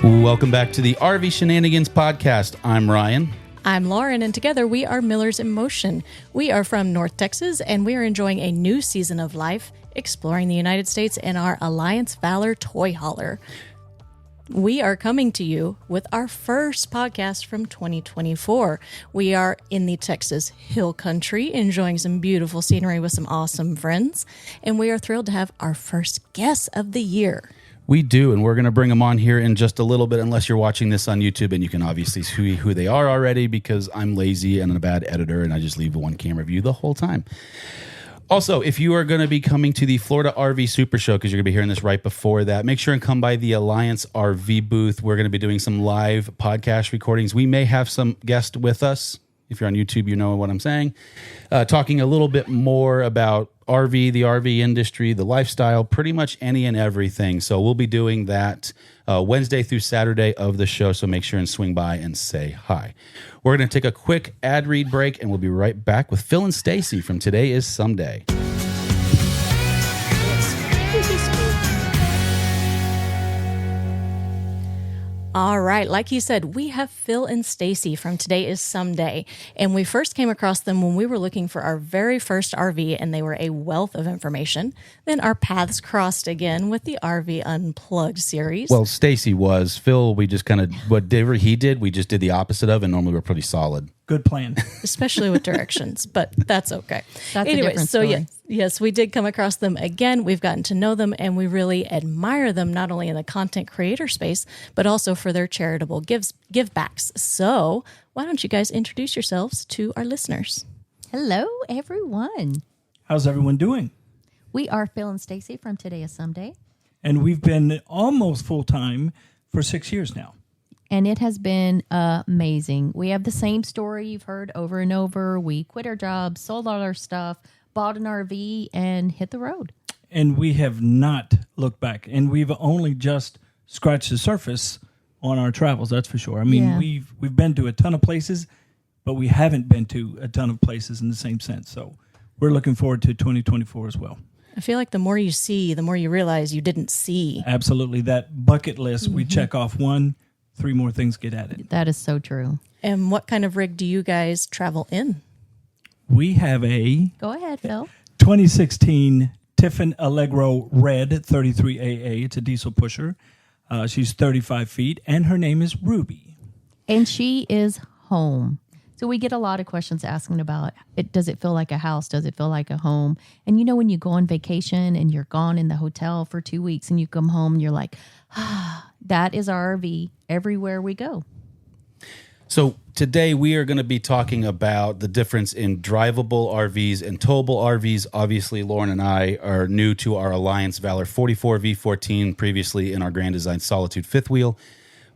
Welcome back to the RV Shenanigans podcast. I'm Ryan. I'm Lauren, and together we are Millers in Motion. We are from North Texas, and we are enjoying a new season of life, exploring the United States in our Alliance Valor Toy Hauler. We are coming to you with our first podcast from 2024. We are in the Texas Hill Country, enjoying some beautiful scenery with some awesome friends, and we are thrilled to have our first guest of the year. We do, and we're going to bring them on here in just a little bit, unless you're watching this on YouTube, and you can obviously see who they are already, because I'm lazy and a bad editor, and I just leave one camera view the whole time. Also, if you are going to be coming to the Florida RV Super Show, because you're going to be hearing this right before that, make sure and come by the Alliance RV booth. We're going to be doing some live podcast recordings. We may have some guests with us. If you're on YouTube, you know what I'm saying. Talking a little bit more about RV, the RV industry, the lifestyle, pretty much any and everything. So we'll be doing that Wednesday through Saturday of the show. So make sure and swing by and say hi. We're going to take a quick ad read break, and we'll be right back with Phil and Stacy from Today is Someday. All right, like you said, we have Phil and Stacy from Today is Someday, and we first came across them when we were looking for our very first RV, and they were a wealth of information. Then our paths crossed again with the RV Unplugged series. Well, Stacy was. Phil, we just kind of, whatever he did, we just did the opposite of, and normally we're pretty solid. Good plan. Especially with directions, but that's okay. That's anyway, a different story. Yes, we did come across them again. We've gotten to know them, and we really admire them, not only in the content creator space, but also for their charitable give backs. So why don't you guys introduce yourselves to our listeners? Hello, everyone. How's everyone doing? We are Phil and Stacy from Today is Someday. And we've been almost full-time for 6 years now. And it has been amazing. We have the same story you've heard over and over. We quit our jobs, sold all our stuff, bought an RV, and hit the road. And we have not looked back. And we've only just scratched the surface on our travels, that's for sure. I mean, we've been to a ton of places, but we haven't been to a ton of places in the same sense. So we're looking forward to 2024 as well. I feel like the more you see, the more you realize you didn't see. Absolutely. That bucket list, we check off one, 3 more things get added. That is so true. And what kind of rig do you guys travel in? We have a Go ahead, Phil. 2016 Tiffin Allegro Red 33AA. It's a diesel pusher. She's 35 feet, and her name is Ruby. And she is home. So we get a lot of questions asking about it. Does it feel like a house? Does it feel like a home? And you know, when you go on vacation and you're gone in the hotel for 2 weeks and you come home and you're like, that is our RV everywhere we go. So today we are going to be talking about the difference in drivable RVs and towable RVs. Obviously, Lauren and I are new to our Alliance Valor 44 V14, previously in our Grand Design Solitude fifth wheel.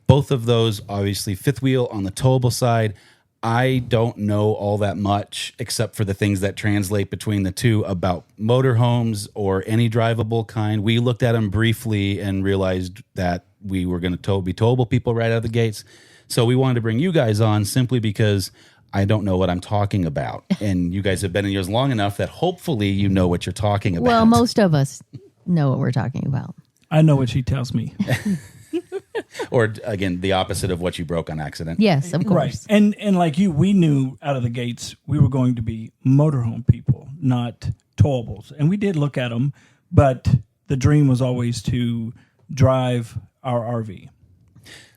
Both of those, obviously, fifth wheel on the towable side. I don't know all that much except for the things that translate between the two about motorhomes or any drivable kind. We looked at them briefly and realized that we were going to be towable people right out of the gates. So we wanted to bring you guys on simply because I don't know what I'm talking about. And you guys have been in yours long enough that hopefully you know what you're talking about. Well, most of us know what we're talking about. I know what she tells me. Or, again, the opposite of what you broke on accident. Yes, of course. Right. And like you, we knew out of the gates we were going to be motorhome people, not towables. And we did look at them, but the dream was always to drive our RV.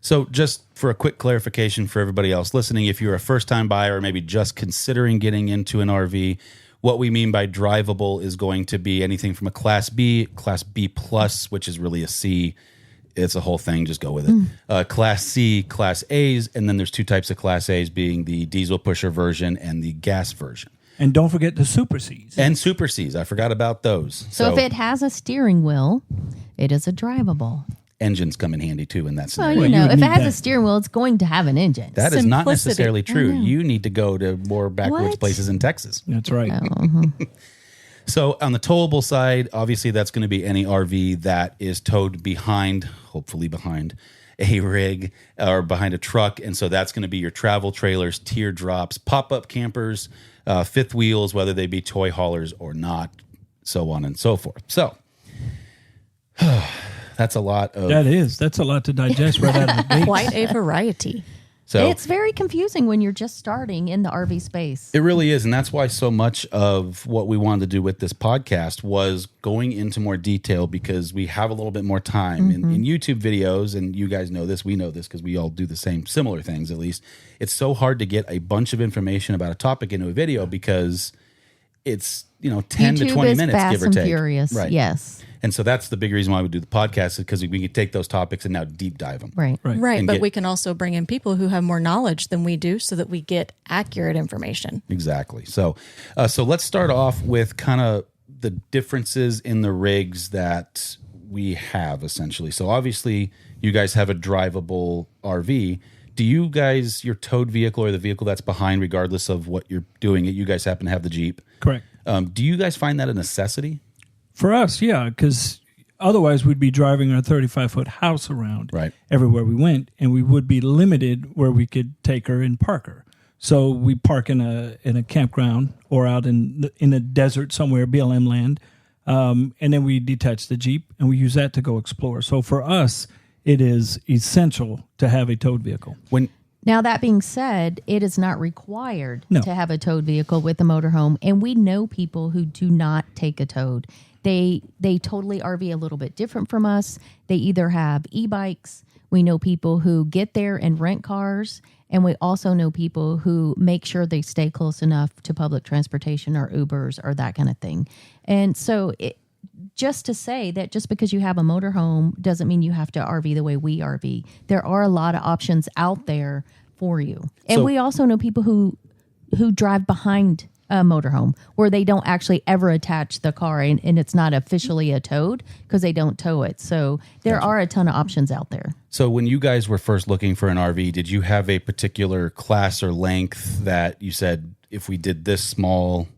So just for a quick clarification for everybody else listening, if you're a first-time buyer or maybe just considering getting into an RV, what we mean by drivable is going to be anything from a Class B, Class B+, which is really a C. It's a whole thing. Just go with it. Class C, Class A's, and then there's 2 types of Class A's, being the diesel pusher version and the gas version. And don't forget the Super C's. And Super C's. I forgot about those. So if it has a steering wheel, it is a drivable. Engines come in handy, too, in that Well, scenario. you know, would if it need has a that. steering wheel, it's going to have an engine. That is not Simplicity. necessarily true. You need to go to more backwoods What? places in Texas. That's right. So on the towable side, obviously that's going to be any RV that is towed behind, hopefully behind a rig or behind a truck. And so that's going to be your travel trailers, teardrops, pop-up campers, fifth wheels, whether they be toy haulers or not, so on and so forth. So That's a lot of... That's a lot to digest right out of the gate. Quite a variety. So It's very confusing when you're just starting in the RV space. it really is. And that's why so much of what we wanted to do with this podcast was going into more detail, because we have a little bit more time in YouTube videos. And you guys know this, we know this because we all do the same similar things, at least. It's so hard to get a bunch of information about a topic into a video because it's, 10 YouTube to 20 is minutes, fast give or and take. furious. Right. Yes. And so that's the big reason why we do the podcast, is because we can take those topics and now deep dive them. Right. Right, And but get- we can also bring in people who have more knowledge than we do so that we get accurate information. Exactly. So let's start off with kind of the differences in the rigs that we have, essentially. So obviously, you guys have a drivable RV. Do you guys, your towed vehicle or the vehicle that's behind, regardless of what you're doing, you guys happen to have the Jeep. Correct. Do you guys find that a necessity? For us, yeah, because otherwise we'd be driving our 35-foot house around Right. everywhere we went, and we would be limited where we could take her and park her. So we park in a campground or out in a desert somewhere, BLM land, and then we detach the Jeep and we use that to go explore. So for us, it is essential to have a towed vehicle. Now, that being said, it is not required No. to have a towed vehicle with a motorhome, and we know people who do not take a towed. They totally RV a little bit different from us. They either have e-bikes. We know people who get there and rent cars, and we also know people who make sure they stay close enough to public transportation or Ubers or that kind of thing. And so just to say that just because you have a motorhome doesn't mean you have to RV the way we RV. There are a lot of options out there for you. And So- we also know people who drive behind a motorhome where they don't actually ever attach the car and it's not officially a towed because they don't tow it. So there are a ton of options out there. So when you guys were first looking for an RV, did you have a particular class or length that you said, if we did this small,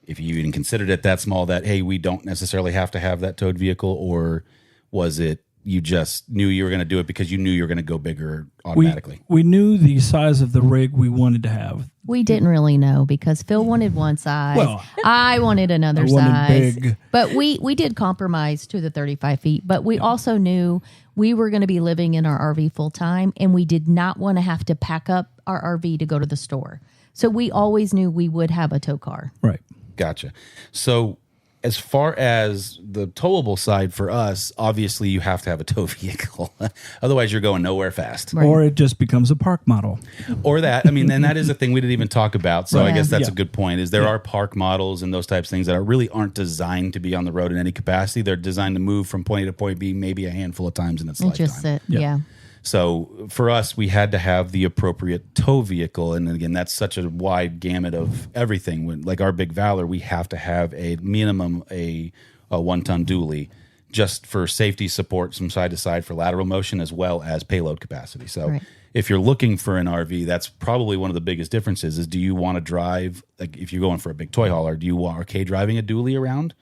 if you even considered it that small, that, hey, we don't necessarily have to have that towed vehicle? Or was it you just knew you were going to do it because you knew you were going to go bigger automatically? We knew the size of the rig we wanted to have. We didn't really know because Phil wanted one size. Well, I wanted another I wanted size. big. But we did compromise to the 35 feet. But we also knew we were going to be living in our RV full time, and we did not want to have to pack up our RV to go to the store. So we always knew we would have a tow car. Right. Gotcha. So as far as the towable side for us, obviously you have to have a tow vehicle. Otherwise you're going nowhere fast. Right. Or it just becomes a park model. Or that, and that is a thing we didn't even talk about. So I Right. guess that's Yeah. a good point, is there are park models and those types of things that really aren't designed to be on the road in any capacity. They're designed to move from point A to point B maybe a handful of times in its And lifetime. just sit. Yeah. Yeah. So for us, we had to have the appropriate tow vehicle. And again, that's such a wide gamut of everything. When, like our big Valor, we have to have a minimum, a 1-ton dually, just for safety support from side to side for lateral motion as well as payload capacity. So Right. if you're looking for an RV, that's probably one of the biggest differences is, do you want to drive, like if you're going for a big toy hauler, do you want okay driving a dually around?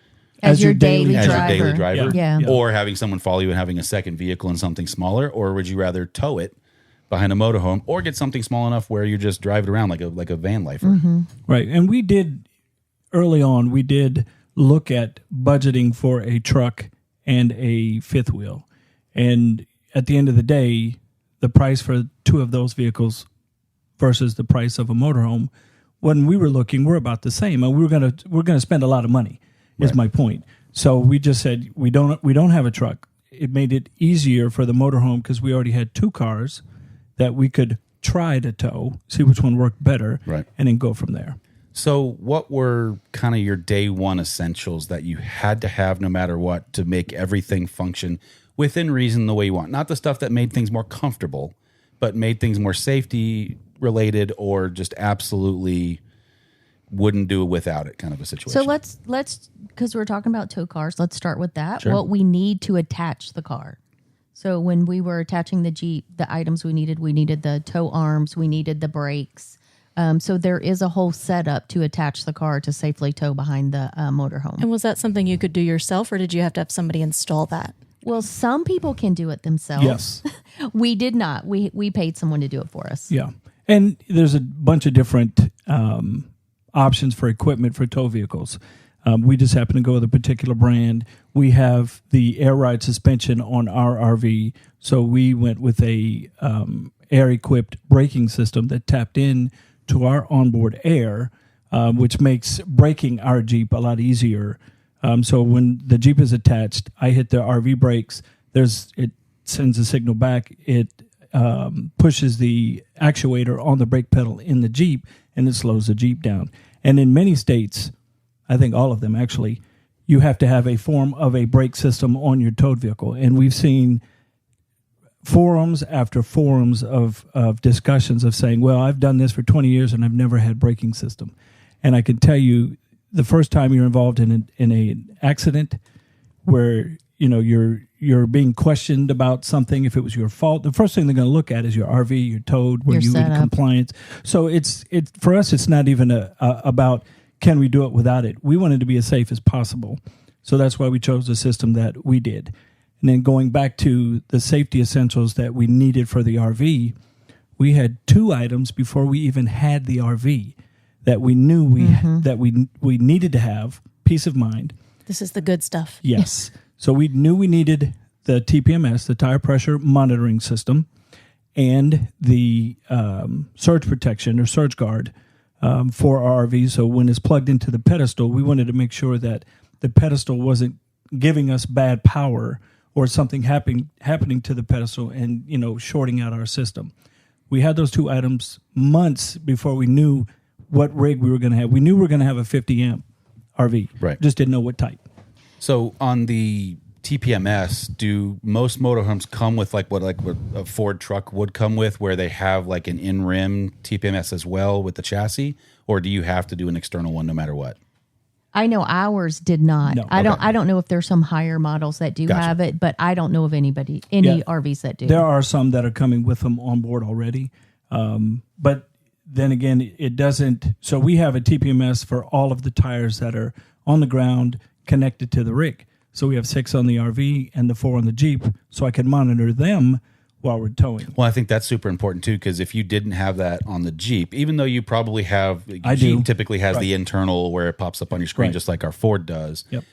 As your your daily As driver. your daily driver, Yeah. Yeah. or having someone follow you and having a second vehicle and something smaller, or would you rather tow it behind a motorhome, or get something small enough where you just drive it around like a van lifer? Mm-hmm. Right. And we did, early on, we did look at budgeting for a truck and a fifth wheel. And at the end of the day, the price for two of those vehicles versus the price of a motorhome, when we were looking, we're about the same. And we're gonna spend a lot of money, is my point. So we just said we don't have a truck. It made it easier for the motorhome because we already had two cars that we could try to tow, see which one worked better, Right. and then go from there. So what were kind of your day one essentials that you had to have no matter what to make everything function within reason the way you want? Not the stuff that made things more comfortable, but made things more safety related, or just absolutely wouldn't do it without it kind of a situation. So let's because we're talking about tow cars, let's start with that. Sure. What we need to attach the car. So when we were attaching the Jeep, the items we needed the tow arms, we needed the brakes. So there is a whole setup to attach the car to safely tow behind the motorhome. And was that something you could do yourself, or did you have to have somebody install that? Well, some people can do it themselves. Yes. We did not. We paid someone to do it for us. Yeah. And there's a bunch of different options for equipment for tow vehicles. We just happen to go with a particular brand. We have the air ride suspension on our RV, so we went with a air-equipped braking system that tapped in to our onboard air, which makes braking our Jeep a lot easier. So when the Jeep is attached, I hit the RV brakes. It sends a signal back. It pushes the actuator on the brake pedal in the Jeep, and it slows the Jeep down. And in many states, I think all of them actually, you have to have a form of a brake system on your towed vehicle. And we've seen forums after forums of discussions of saying, well, I've done this for 20 years and I've never had braking system. And I can tell you, the first time you're involved in an accident where you're being questioned about something, if it was your fault, the first thing they're going to look at is your RV, your towed, were you in compliance. So it's for us, it's not even about can we do it without it. We wanted to be as safe as possible. So that's why we chose the system that we did. And then going back to the safety essentials that we needed for the RV, we had 2 items before we even had the RV that we knew we needed to have. Peace of mind. This is the good stuff. Yes. So we knew we needed the TPMS, the tire pressure monitoring system, and the surge protection or surge guard for our RV. So when it's plugged into the pedestal, we wanted to make sure that the pedestal wasn't giving us bad power or something happening to the pedestal and shorting out our system. We had those 2 items months before we knew what rig we were going to have. We knew we were going to have a 50 amp RV. Right. Just didn't know what type. So on the TPMS, do most motorhomes come with like what a Ford truck would come with, where they have like an in-rim TPMS as well with the chassis, or do you have to do an external one no matter what? I know ours did not. No. I don't know if there's some higher models that do have it, but I don't know of any RVs that do. There are some that are coming with them on board already. But then again, it doesn't. So we have a TPMS for all of the tires that are on the ground connected to the rig. So we have 6 on the RV and the 4 on the Jeep, so I can monitor them while we're towing. Well, I think that's super important too, because if you didn't have that on the Jeep, even though you probably have, Jeep typically has the internal where it pops up on your screen, just like our Ford does. Yep.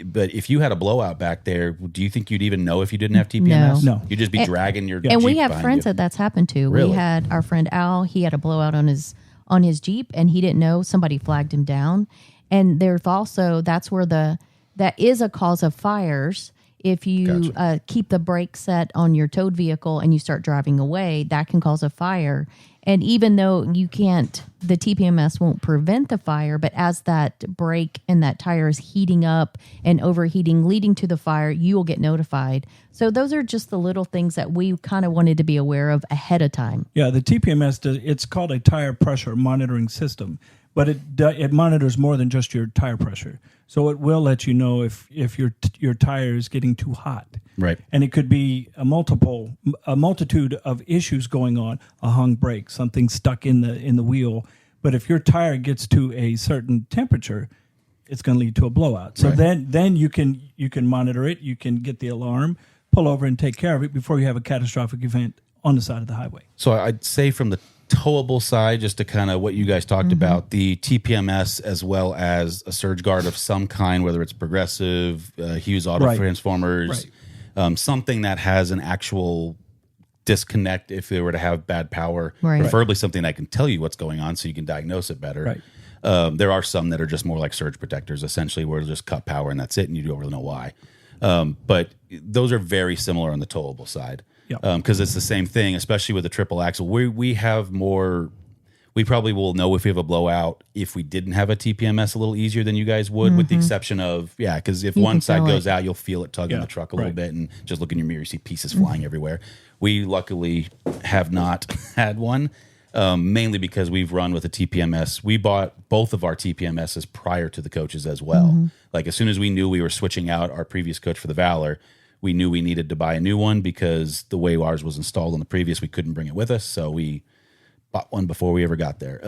But if you had a blowout back there, do you think you'd even know if you didn't have TPMS? No. You'd just be dragging your Jeep and we have behind friends you. that's happened to. Really? We had our friend Al. He had a blowout on his Jeep, and he didn't know. Somebody flagged him down. And there's also that is a cause of fires. If you keep the brake set on your towed vehicle and you start driving away, that can cause a fire. And even though the TPMS won't prevent the fire, but as that brake and that tire is heating up and overheating, leading to the fire, you will get notified. So those are just the little things that we kind of wanted to be aware of ahead of time. Yeah, the TPMS, it's called a tire pressure monitoring system, but it monitors more than just your tire pressure. So it will let you know if your tire is getting too hot. Right. And it could be a multitude of issues going on, a hung brake, something stuck in the wheel. But if your tire gets to a certain temperature, it's going to lead to a blowout. So then you can monitor it, you can get the alarm, pull over and take care of it before you have a catastrophic event on the side of the highway. So I'd say from the towable side, just to kind of what you guys talked about, the TPMS as well as a surge guard of some kind, whether it's progressive, Hughes auto transformers, something that has an actual disconnect if they were to have bad power, preferably something that can tell you what's going on so you can diagnose it better. There are some that are just more like surge protectors, essentially, where it'll just cut power and that's it, and you don't really know why. But those are very similar on the towable side. Because it's the same thing, especially with the triple axle. We have more. We probably will know if we have a blowout if we didn't have a TPMS a little easier than you guys would, with the exception of because if one side goes out, you'll feel it tug on the truck a little bit, and just look in your mirror, you see pieces flying everywhere. We luckily have not had one, mainly because we've run with a TPMS. We bought both of our TPMSs prior to the coaches as well. Like as soon as we knew we were switching out our previous coach for the Valor, we knew we needed to buy a new one because the way ours was installed on the previous, we couldn't bring it with us. So we bought one before we ever got there.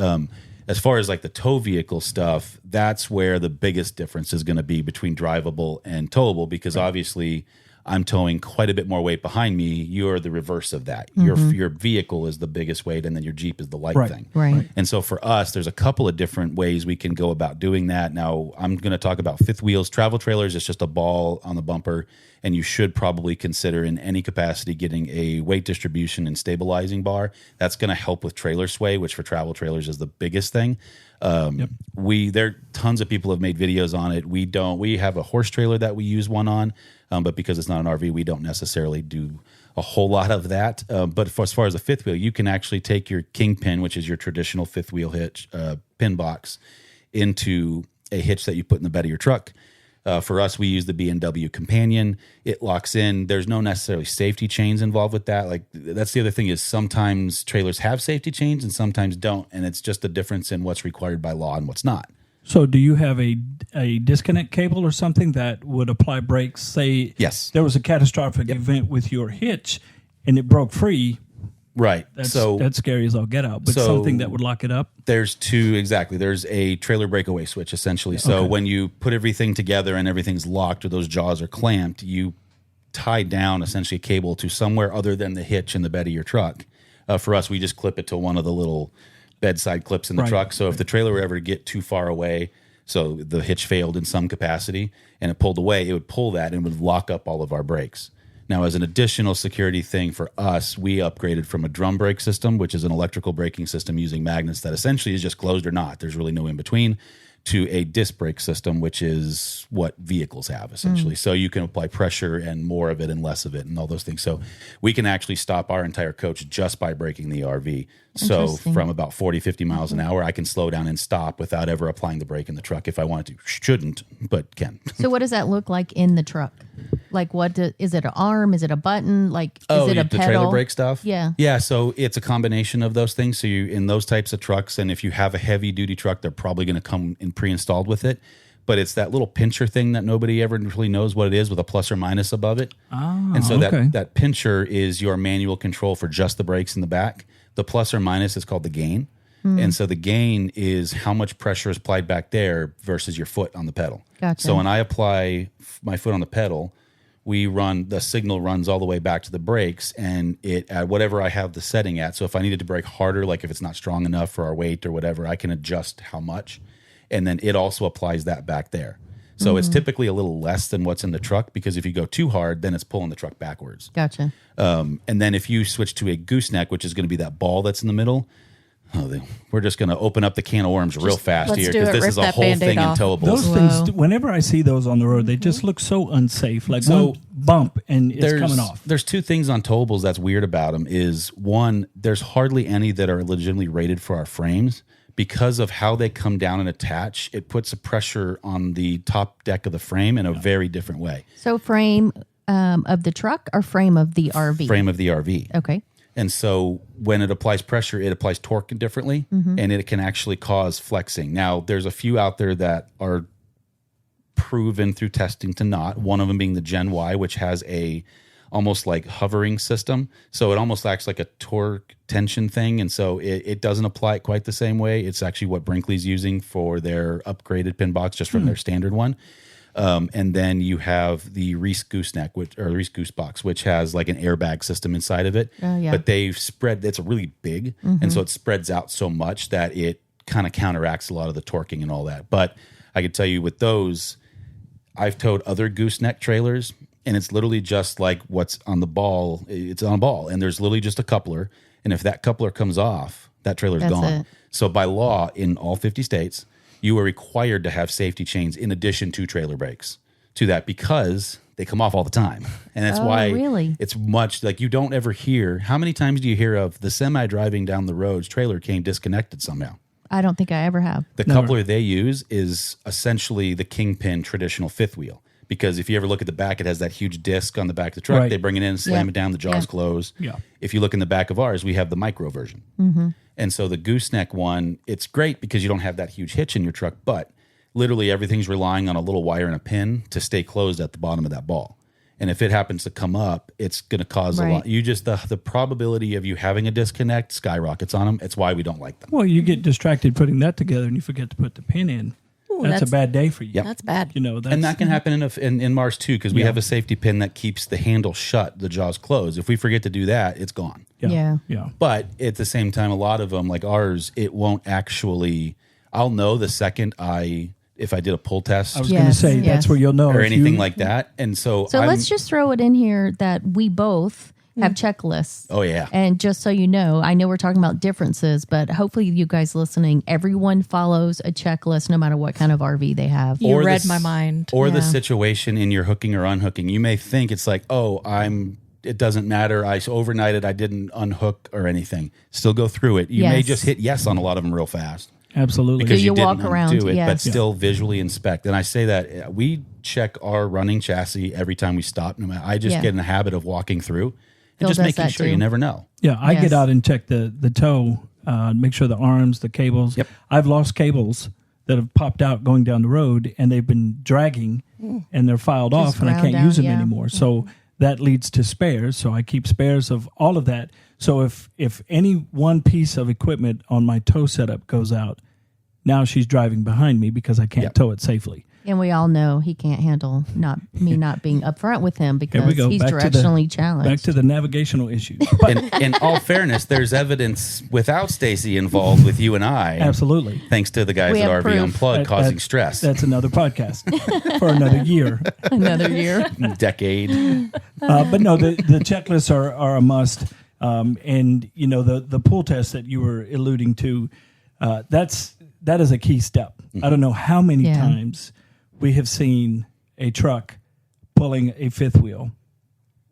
As far as like the tow vehicle stuff, that's where the biggest difference is going to be between Drivable and Towable, because obviously I'm towing quite a bit more weight behind me. You're the reverse of that. Your vehicle is the biggest weight, and then your Jeep is the light thing. Right. And so for us, there's a couple of different ways we can go about doing that. Now, I'm going to talk about fifth wheels. Travel trailers is just a ball on the bumper, and you should probably consider in any capacity getting a weight distribution and stabilizing bar. That's going to help with trailer sway, which for travel trailers is the biggest thing. There tons of people have made videos on it. We have a horse trailer that we use one on, but because it's not an RV, we don't necessarily do a whole lot of that. But as far as a fifth wheel, you can actually take your Kingpin, which is your traditional fifth wheel hitch pin box, into a hitch that you put in the bed of your truck. For us, we use the B&W Companion. It locks in. There's no necessarily safety chains involved with that. Like, that's the other thing, is sometimes trailers have safety chains and sometimes don't, and it's just a difference in what's required by law and what's not. So do you have a disconnect cable or something that would apply brakes? Say yes, there was a catastrophic event with your hitch and it broke free. Right. That's scary as all get out, but something that would lock it up. There's two, exactly. There's a trailer breakaway switch, essentially. So when you put everything together and everything's locked or those jaws are clamped, you tie down essentially a cable to somewhere other than the hitch in the bed of your truck. For us, we just clip it to one of the little bedside clips in the truck. So if the trailer were ever to get too far away, so the hitch failed in some capacity and it pulled away, it would pull that and would lock up all of our brakes. Now, as an additional security thing for us, we upgraded from a drum brake system, which is an electrical braking system using magnets that essentially is just closed or not. There's really no in between, to a disc brake system, which is what vehicles have, essentially. So you can apply pressure and more of it and less of it and all those things. So we can actually stop our entire coach just by braking the RV. So from about 40, 50 miles an hour, I can slow down and stop without ever applying the brake in the truck if I wanted to. Shouldn't, but can. So what does that look like in the truck? Like, is it an arm? Is it a button? Like, is it a pedal? The trailer brake stuff? Yeah. Yeah, so it's a combination of those things. So you, in those types of trucks, and if you have a heavy duty truck, they're probably going to come in pre-installed with it. But it's that little pincher thing that nobody ever really knows what it is, with a plus or minus above it. And so that pincher is your manual control for just the brakes in the back. The plus or minus is called the gain. And so the gain is how much pressure is applied back there versus your foot on the pedal. Gotcha. So when I apply my foot on the pedal, the signal runs all the way back to the brakes, and it at whatever I have the setting at. So if I needed to brake harder, like if it's not strong enough for our weight or whatever, I can adjust how much. And then it also applies that back there. So it's typically a little less than what's in the truck, because if you go too hard, then it's pulling the truck backwards. Gotcha. And then if you switch to a gooseneck, which is going to be that ball that's in the middle, we're just going to open up the can of worms real fast here, because this is a whole thing in Towables. Those things, whenever I see those on the road, they just look so unsafe. Like one bump and it's coming off. There's two things on Towables that's weird about them. Is one, there's hardly any that are legitimately rated for our frames. Because of how they come down and attach, it puts a pressure on the top deck of the frame in a very different way. So frame of the truck or frame of the RV? Frame of the RV. Okay. And so when it applies pressure, it applies torque differently, and it can actually cause flexing. Now, there's a few out there that are proven through testing to not. One of them being the Gen Y, which has a almost like hovering system. So it almost acts like a torque tension thing. And so it doesn't apply it quite the same way. It's actually what Brinkley's using for their upgraded pin box, just from their standard one. And then you have the Reese Gooseneck, Reese Goose Box, which has like an airbag system inside of it. But they've spread, it's really big. And so it spreads out so much that it kind of counteracts a lot of the torquing and all that. But I could tell you with those, I've towed other gooseneck trailers, and it's literally just like what's on the ball. It's on a ball, and there's literally just a coupler. And if that coupler comes off, that trailer's gone. So by law, in all 50 states, you are required to have safety chains in addition to trailer brakes to that, because they come off all the time. And that's why it's much like, you don't ever hear. How many times do you hear of the semi driving down the road's trailer came disconnected somehow? I don't think I ever have. The coupler they use is essentially the Kingpin traditional fifth wheel. Because if you ever look at the back, it has that huge disc on the back of the truck. They bring it in, slam it down, the jaws close. If you look in the back of ours, we have the micro version. And so the gooseneck one, it's great because you don't have that huge hitch in your truck, but literally everything's relying on a little wire and a pin to stay closed at the bottom of that ball. And if it happens to come up, it's going to cause a lot. The probability of you having a disconnect skyrockets on them. It's why we don't like them. Well, you get distracted putting that together and you forget to put the pin in. that's a bad day for you. Yep. That's bad. You know, And that can happen in Mars too, because we have a safety pin that keeps the handle shut, the jaws closed. If we forget to do that, it's gone. Yeah. But at the same time, a lot of them, like ours, it won't actually. I'll know the second if I did a pull test I was going to say that's where you'll know, or anything like that. And so let's just throw it in here that we both have checklists. Oh yeah. And just so you know, I know we're talking about differences, but hopefully you guys listening, everyone follows a checklist no matter what kind of RV they have. You read my mind. Or the situation in your hooking or unhooking. You may think it's like, it doesn't matter. I overnighted, I didn't unhook or anything. Still go through it. You may just hit yes on a lot of them real fast. Absolutely. Because you didn't walk around, do it, but still visually inspect. And I say that we check our running chassis every time we stop. I just get in the habit of walking through and just making sure. You never know. Yeah, I get out and check the toe, make sure the arms, the cables. Yep. I've lost cables that have popped out going down the road, and they've been dragging, and they're filed off, and I can't use them anymore. So that leads to spares. So I keep spares of all of that. So if any one piece of equipment on my tow setup goes out, now she's driving behind me because I can't tow it safely. And we all know he can't handle not being upfront with him because he's back directionally challenged. Back to the navigational issues. In all fairness, there's evidence without Stacy involved with you and I. Absolutely. Thanks to the guys at RV proof. Unplugged causing stress. That's another podcast for another year. Another year. Decade. But no, the checklists are a must. And you know the pull test that you were alluding to, that is a key step. I don't know how many times we have seen a truck pulling a fifth wheel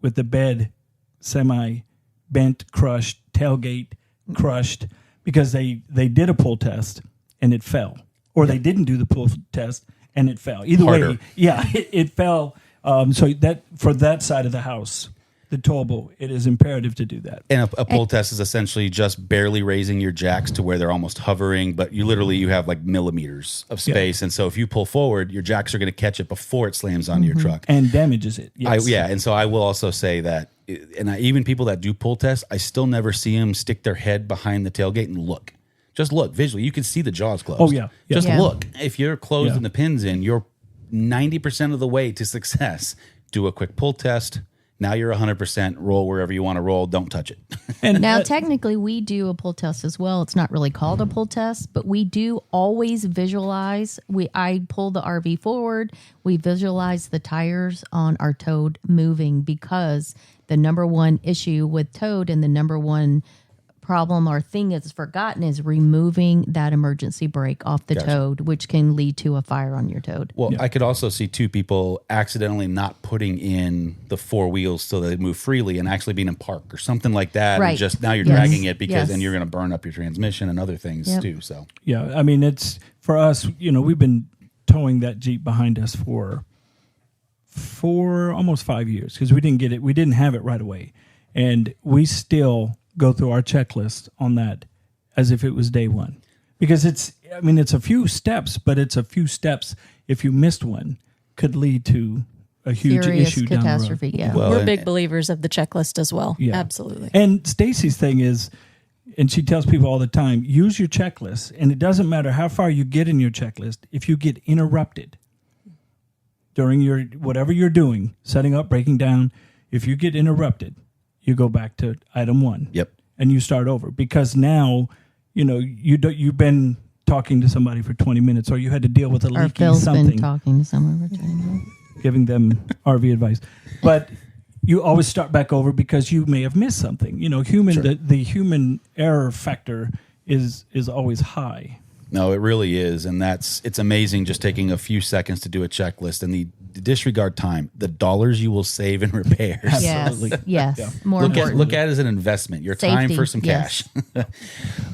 with the bed semi bent, crushed, tailgate crushed because they did a pull test and it fell, or they didn't do the pull test and it fell. Either way, it fell. So that for that side of the house, the Towable, it is imperative to do that. And a pull test is essentially just barely raising your jacks to where they're almost hovering, but you have like millimeters of space. And so if you pull forward, your jacks are going to catch it before it slams onto your truck. And damages it. Yes. And so I will also say that, even people that do pull tests, I still never see them stick their head behind the tailgate and look. Just look visually. You can see the jaws closed. Oh, yeah. Just look. If you're closed and the pin's in, you're 90% of the way to success. Do a quick pull test. Now you're 100%. Roll wherever you want to roll. Don't touch it. And now, technically, we do a pull test as well. It's not really called a pull test, but we do always visualize. I pull the RV forward. We visualize the tires on our Towed moving because the number one issue with Towed and the number one problem or thing that's forgotten is removing that emergency brake off the Towed, which can lead to a fire on your Towed. Well, I could also see two people accidentally not putting in the four wheels so they move freely and actually being in park or something like that. Right. And just now you're dragging it because and you're going to burn up your transmission and other things too. So yeah, I mean, it's for us, we've been towing that Jeep behind us for almost 5 years because we didn't have it right away. And we still go through our checklist on that as if it was day one, because it's a few steps, but it's a few steps. If you missed one, could lead to a huge issue catastrophe. down the road. Yeah, well, we're big believers of the checklist as well. Yeah. Absolutely. And Stacy's thing is, and she tells people all the time, use your checklist, and it doesn't matter how far you get in your checklist. If you get interrupted during your whatever you're doing, setting up, breaking down, if you get interrupted, you go back to item one. Yep. And you start over because now, you've been talking to somebody for 20 minutes or you had to deal with a leaky Phil's something. been talking to someone for 20 minutes. Giving them RV advice. But you always start back over because you may have missed something. The human error factor is always high. No, it really is. And it's amazing just taking a few seconds to do a checklist and the disregard time, the dollars you will save in repairs. Absolutely. Yes. Yeah. More important. Look at it as an investment, your time for some cash.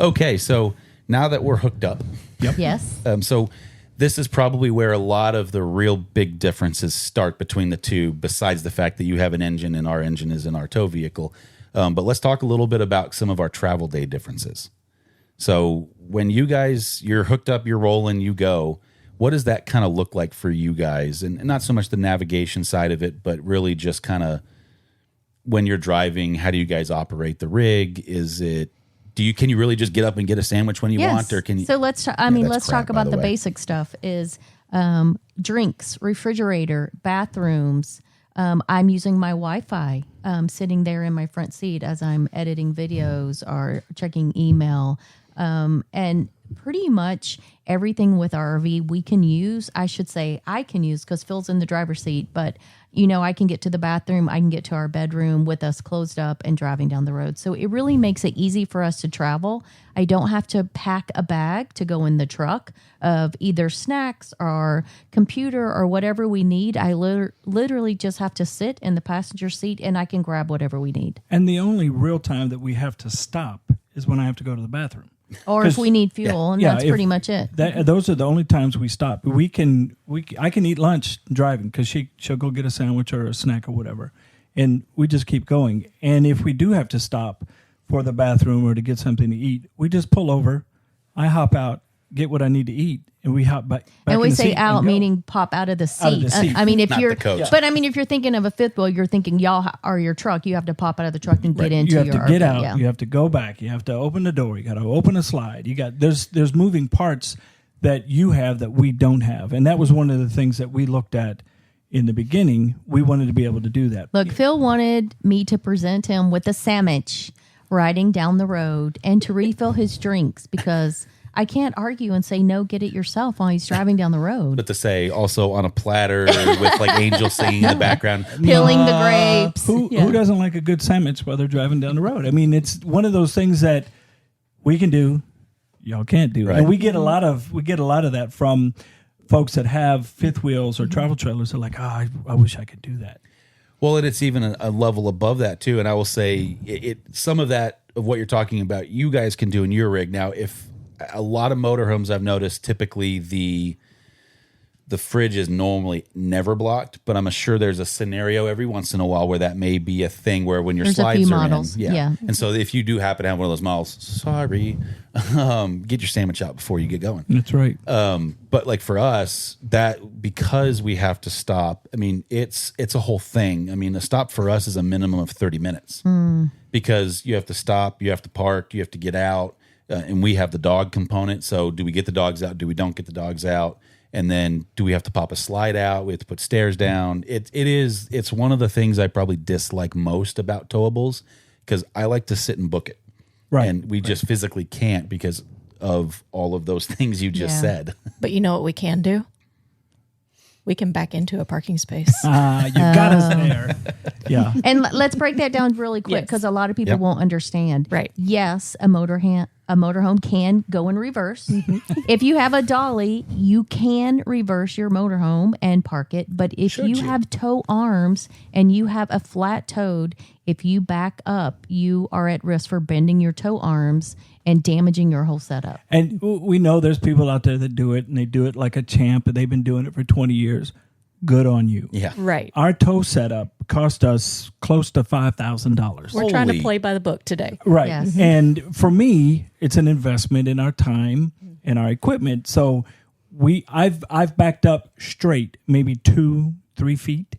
Okay, so now that we're hooked up. Yep. Yes. So this is probably where a lot of the real big differences start between the two, besides the fact that you have an engine and our engine is in our tow vehicle. But let's talk a little bit about some of our travel day differences. So when you're hooked up, you're rolling, you go, what does that kind of look like for you guys? And not so much the navigation side of it, but really just kind of when you're driving, how do you guys operate the rig? Is it can you really just get up and get a sandwich when you want, or can you? So let's talk crap, about by the way. basic stuff. Is drinks, refrigerator, bathrooms. I'm using my Wi-Fi, sitting there in my front seat as I'm editing videos or checking email, and pretty much everything with our RV we can use. I should say I can use because Phil's in the driver's seat, but I can get to the bathroom, I can get to our bedroom with us closed up and driving down the road. So it really makes it easy for us to travel. I don't have to pack a bag to go in the truck of either snacks or computer or whatever we need. I literally just have to sit in the passenger seat and I can grab whatever we need. And the only real time that we have to stop is when I have to go to the bathroom. Or if we need fuel, and that's pretty much it. Those are the only times we stop. I can eat lunch driving because she'll go get a sandwich or a snack or whatever, and we just keep going. And if we do have to stop for the bathroom or to get something to eat, we just pull over. I hop out, get what I need to eat, and we hop back. And we in the say seat out, and go. meaning pop out of the seat. Out of the seat. I mean, if Not you're, the coach. but I mean, if you're thinking of a fifth wheel, you're thinking y'all or your truck. You have to pop out of the truck and get into You have your to get RV, out. yeah. You have to go back. You have to open the door. You got to open a slide. There's moving parts that you have that we don't have, and that was one of the things that we looked at in the beginning. We wanted to be able to do that. Look, Phil wanted me to present him with a sandwich riding down the road and to refill his drinks because I can't argue and say, no, get it yourself while he's driving down the road. But to say also on a platter with like angels singing in the background. Peeling the grapes. Who doesn't like a good sandwich while they're driving down the road? I mean, it's one of those things that we can do, y'all can't do. Right. And we get a lot of that from folks that have fifth wheels or travel trailers. They're like, I wish I could do that. Well, and it's even a level above that too. And I will say some of that of what you're talking about, you guys can do in your rig. Now, if a lot of motorhomes I've noticed, typically the fridge is normally never blocked, but I'm sure there's a scenario every once in a while where that may be a thing where when your There's slides a few are models, in. yeah. And so if you do happen to have one of those models, sorry, get your sandwich out before you get going. That's right. But like for us, that because we have to stop, I mean, it's a whole thing. I mean, a stop for us is a minimum of 30 minutes because you have to stop, you have to park, you have to get out, and we have the dog component. So do we get the dogs out? Do we don't get the dogs out? And then do we have to pop a slide out? We have to put stairs down. It's one of the things I probably dislike most about Towables because I like to sit and book it. Right. And we just physically can't because of all of those things you just said. But you know what we can do? We can back into a parking space. You got us there. Yeah. And let's break that down really quick because a lot of people won't understand. Right. Yes, a motorhome can go in reverse. If you have a dolly, you can reverse your motorhome and park it. But if you have tow arms and you have a flat toed, if you back up, you are at risk for bending your tow arms and damaging your whole setup. And we know there's people out there that do it, and they do it like a champ, and they've been doing it for 20 years. Good on you. Yeah. Right. Our tow setup cost us close to $5,000. We're trying to Holy- play by the book today. Right. Yes. And for me, it's an investment in our time and our equipment. So I've backed up straight maybe 2-3 feet.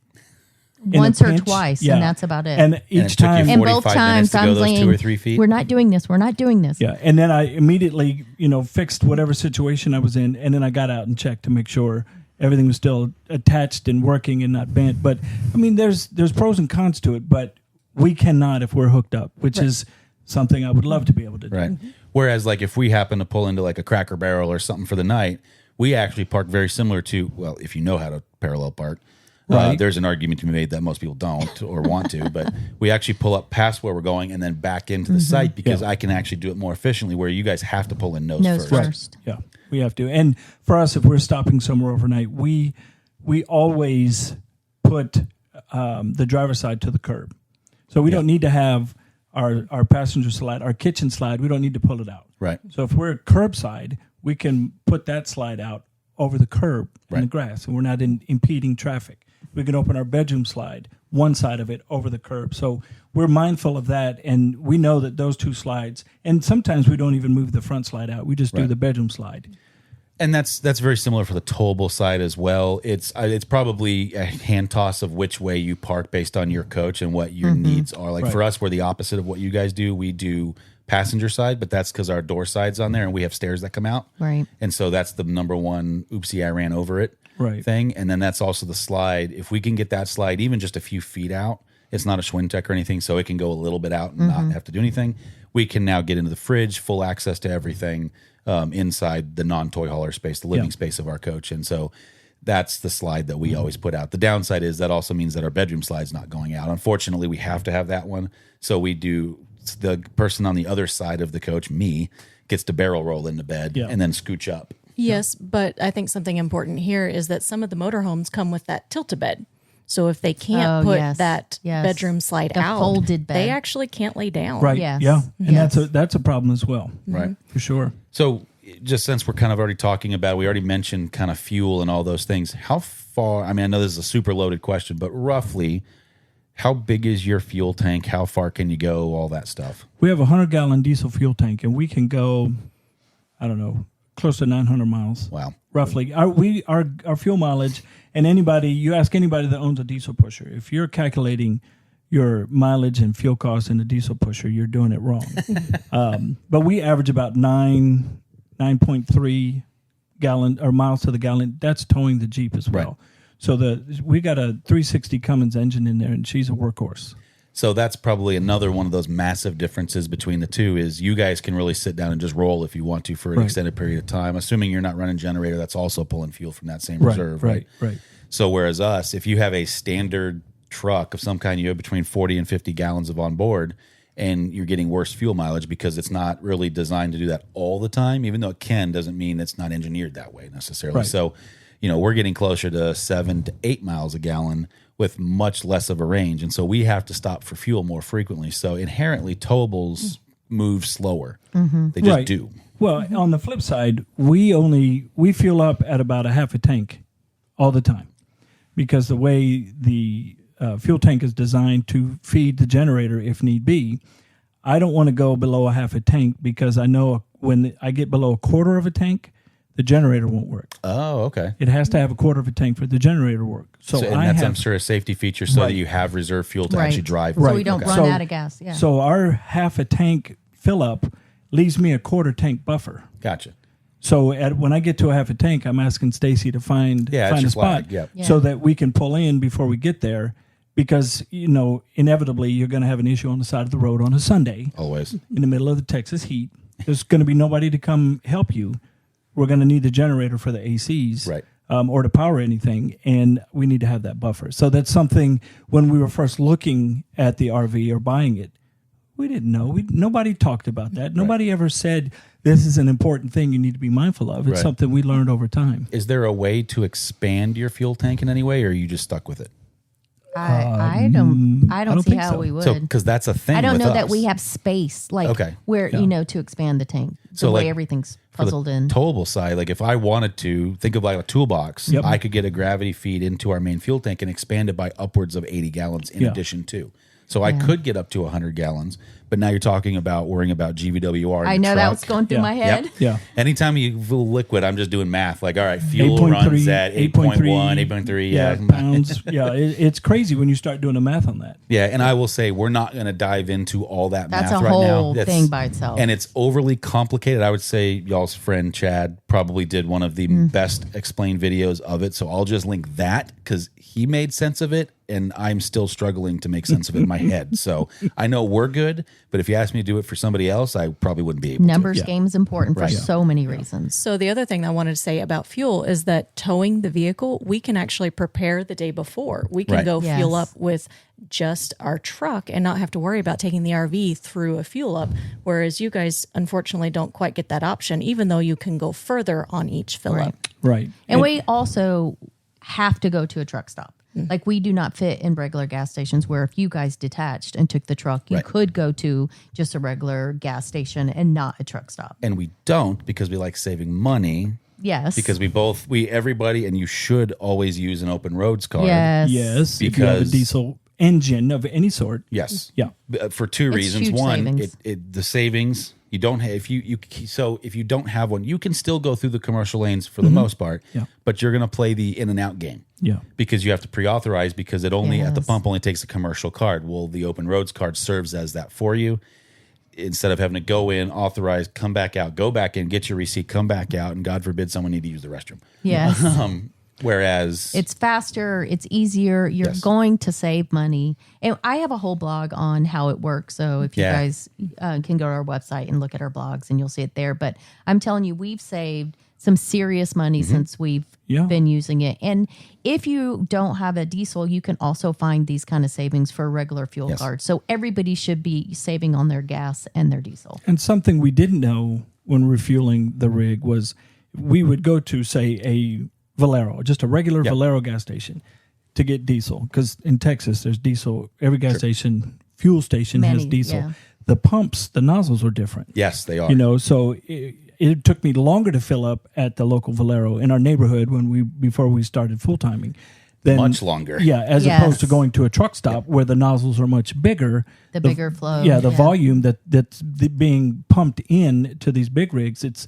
in a Once or pinch. twice, Yeah. and that's about it. And And each it took you time, And both 45 times minutes to go I'm those 2 saying, or 3 feet. we're not doing this. We're not doing this. yeah. And then I immediately, fixed whatever situation I was in, and then I got out and checked to make sure everything was still attached and working and not bent. But I mean, there's pros and cons to it, but we cannot if we're hooked up, which is something I would love to be able to do. Right. Whereas, like, if we happen to pull into like a Cracker Barrel or something for the night, we actually park very similar to, well, if you know how to parallel park. Right. There's an argument to be made that most people don't or want to, but we actually pull up past where we're going and then back into the site because I can actually do it more efficiently. Where you guys have to pull in nose Nose first. first. Yeah, we have to. And for us, if we're stopping somewhere overnight, we always put the driver's side to the curb. So we don't need to have our passenger slide, our kitchen slide. We don't need to pull it out. Right. So if we're curbside, we can put that slide out over the curb in the grass, and we're not impeding traffic. We can open our bedroom slide, one side of it over the curb. So we're mindful of that, and we know that those two slides, and sometimes we don't even move the front slide out. We just do the bedroom slide. And that's very similar for the towable side as well. It's probably a hand toss of which way you park based on your coach and what your needs are. Like for us, we're the opposite of what you guys do. We do passenger side, but that's because our door side's on there and we have stairs that come out. Right. And so that's the number one, oopsie, I ran over it thing. And then that's also the slide. If we can get that slide even just a few feet out, it's not a Schwintek or anything, so it can go a little bit out and not have to do anything. We can now get into the fridge, full access to everything inside the non-toy hauler space, the living space of our coach. And so that's the slide that we always put out. The downside is that also means that our bedroom slide's not going out. Unfortunately, we have to have that one. So we do, the person on the other side of the coach, me, gets to barrel roll into bed and then scooch up. Yes, but I think something important here is that some of the motorhomes come with that tilt-a-bed. So if they can't put that bedroom slide the out, folded bed. they actually can't lay down. Right. Yes. Yeah. And Yes. that's a problem as well. Right. For sure. So just since we're kind of already talking about it, we already mentioned kind of fuel and all those things. How far, I mean, I know this is a super loaded question, but roughly, how big is your fuel tank? How far can you go? All that stuff. We have a 100-gallon diesel fuel tank, and we can go, I don't know, close to 900 miles. Wow. Roughly. Our fuel mileage, and you ask anybody that owns a diesel pusher, if you're calculating your mileage and fuel costs in a diesel pusher, you're doing it wrong. But we average about 9.3 gallon or miles to the gallon. That's towing the Jeep as well. Right. So we got a 360 Cummins engine in there, and she's a workhorse. So that's probably another one of those massive differences between the two is you guys can really sit down and just roll if you want to for an extended period of time. Assuming you're not running generator, that's also pulling fuel from that same reserve, right? Right. So whereas us, if you have a standard truck of some kind, you have between 40 and 50 gallons of on board, and you're getting worse fuel mileage because it's not really designed to do that all the time. Even though it can, doesn't mean it's not engineered that way necessarily. Right. So, we're getting closer to 7 to 8 miles a gallon with much less of a range. And so we have to stop for fuel more frequently. So inherently, towables move slower. They just do. Well, on the flip side, we fuel up at about a half a tank all the time because the way the fuel tank is designed to feed the generator if need be. I don't want to go below a half a tank because I know when I get below a quarter of a tank, the generator won't work. Oh, okay. It has to have a quarter of a tank for the generator to work. So that's, I'm sure, a safety feature so that you have reserve fuel to actually drive. So we don't run out of gas. Yeah. So our half a tank fill up leaves me a quarter tank buffer. Gotcha. So when I get to a half a tank, I'm asking Stacy to find a spot so that we can pull in before we get there. Because, inevitably you're going to have an issue on the side of the road on a Sunday. Always. In the middle of the Texas heat. There's going to be nobody to come help you. We're going to need the generator for the ACs. Right. Or to power anything. And we need to have that buffer. So that's something when we were first looking at the RV or buying it, we didn't know. Nobody talked about that. Nobody ever said this is an important thing you need to be mindful of. It's something we learned over time. Is there a way to expand your fuel tank in any way, or are you just stuck with it? I don't see how we would. So, because that's a thing. I don't with know us. that we have space, where to expand the tank. The way everything's puzzled in. Towable side, like if I wanted to think of like a toolbox, I could get a gravity feed into our main fuel tank and expand it by upwards of 80 gallons in addition to. So I could get up to 100 gallons, but now you're talking about worrying about GVWR. I know that was going through my head. Yep. Yeah. Anytime you fill liquid, I'm just doing math. Like, all right, fuel runs at 8.1, 8.3. Pounds. It's crazy when you start doing the math on that. Yeah, and I will say we're not going to dive into all that math right now. That's a whole thing by itself. And it's overly complicated. I would say y'all's friend Chad probably did one of the best explained videos of it. So I'll just link that because he made sense of it, and I'm still struggling to make sense of it in my head. So I know we're good, but if you asked me to do it for somebody else, I probably wouldn't be able to. Numbers game is important for so many reasons. So the other thing I wanted to say about fuel is that towing the vehicle, we can actually prepare the day before. We can go fuel up with just our truck and not have to worry about taking the RV through a fuel up, whereas you guys unfortunately don't quite get that option, even though you can go further on each fill up. Right. And we also have to go to a truck stop. Like we do not fit in regular gas stations where if you guys detached and took the truck, you could go to just a regular gas station and not a truck stop. And we don't because we like saving money. Yes. Because everybody, and you should always use an open roads card. Yes. If you have a diesel engine of any sort. Yes. Yeah. For two reasons. Huge One, savings. the savings. You don't have if you don't have one, you can still go through the commercial lanes for the most part. Yeah. But you're going to play the in and out game. Yeah. Because you have to pre-authorize because it only at the pump only takes a commercial card. Well, the open roads card serves as that for you. instead of having to go in, authorize, come back out, go back in, get your receipt, come back out, and God forbid someone need to use the restroom. Yes. Whereas it's faster, it's easier, you're going to save money. And I have a whole blog on how it works. So if you guys can go to our website and look at our blogs and you'll see it there. But I'm telling you, we've saved some serious money since we've been using it. And if you don't have a diesel, you can also find these kind of savings for a regular fuel card. So everybody should be saving on their gas and their diesel. And something we didn't know when refueling the rig was we would go to, say, a Valero, just a regular Valero gas station to get diesel. Because in Texas, there's diesel. Every gas station, fuel station has diesel. Yeah. The pumps, the nozzles are different. Yes, they are. So it took me longer to fill up at the local Valero in our neighborhood before we started full timing. Much longer. Yeah, as opposed to going to a truck stop where the nozzles are much bigger. The bigger flow. Yeah, the volume that's being pumped in to these big rigs, it's,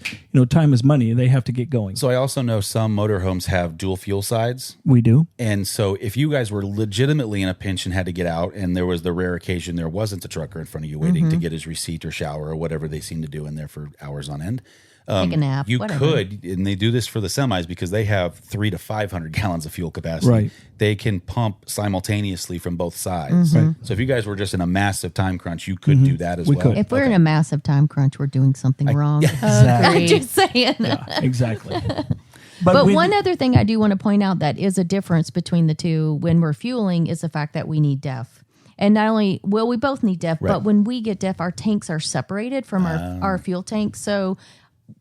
time is money. They have to get going. So I also know some motorhomes have dual fuel sides. We do. And so if you guys were legitimately in a pinch and had to get out, and there was the rare occasion there wasn't a trucker in front of you waiting to get his receipt or shower or whatever they seem to do in there for hours on end. Take a nap. You could, and they do this for the semis because they have 300 to 500 gallons of fuel capacity. Right. They can pump simultaneously from both sides. Right. So if you guys were just in a massive time crunch, you could do that as well. Could. If we're in a massive time crunch, we're doing something wrong. Yeah, exactly. I'm just saying. Yeah, exactly. But one other thing I do want to point out that is a difference between the two when we're fueling is the fact that we need DEF. And not only, we both need DEF, but when we get DEF, our tanks are separated from our fuel tanks. So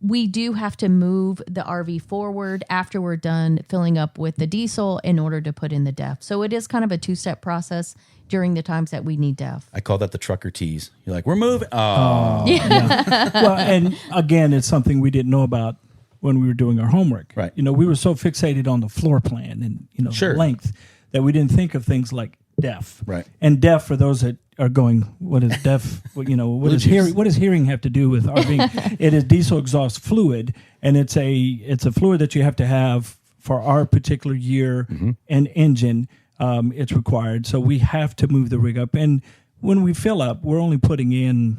we do have to move the RV forward after we're done filling up with the diesel in order to put in the DEF. So it is kind of a two-step process during the times that we need DEF. I call that the trucker tease. You're like, we're moving. Yeah. Well, and again, it's something we didn't know about when we were doing our homework. Right. We were so fixated on the floor plan and, the length that we didn't think of things like DEF. Right. And DEF, for those that are going, what is DEF? What does hearing have to do with RVing? It is diesel exhaust fluid, and it's a fluid that you have to have for our particular year and engine. It's required, so we have to move the rig up. And when we fill up, we're only putting in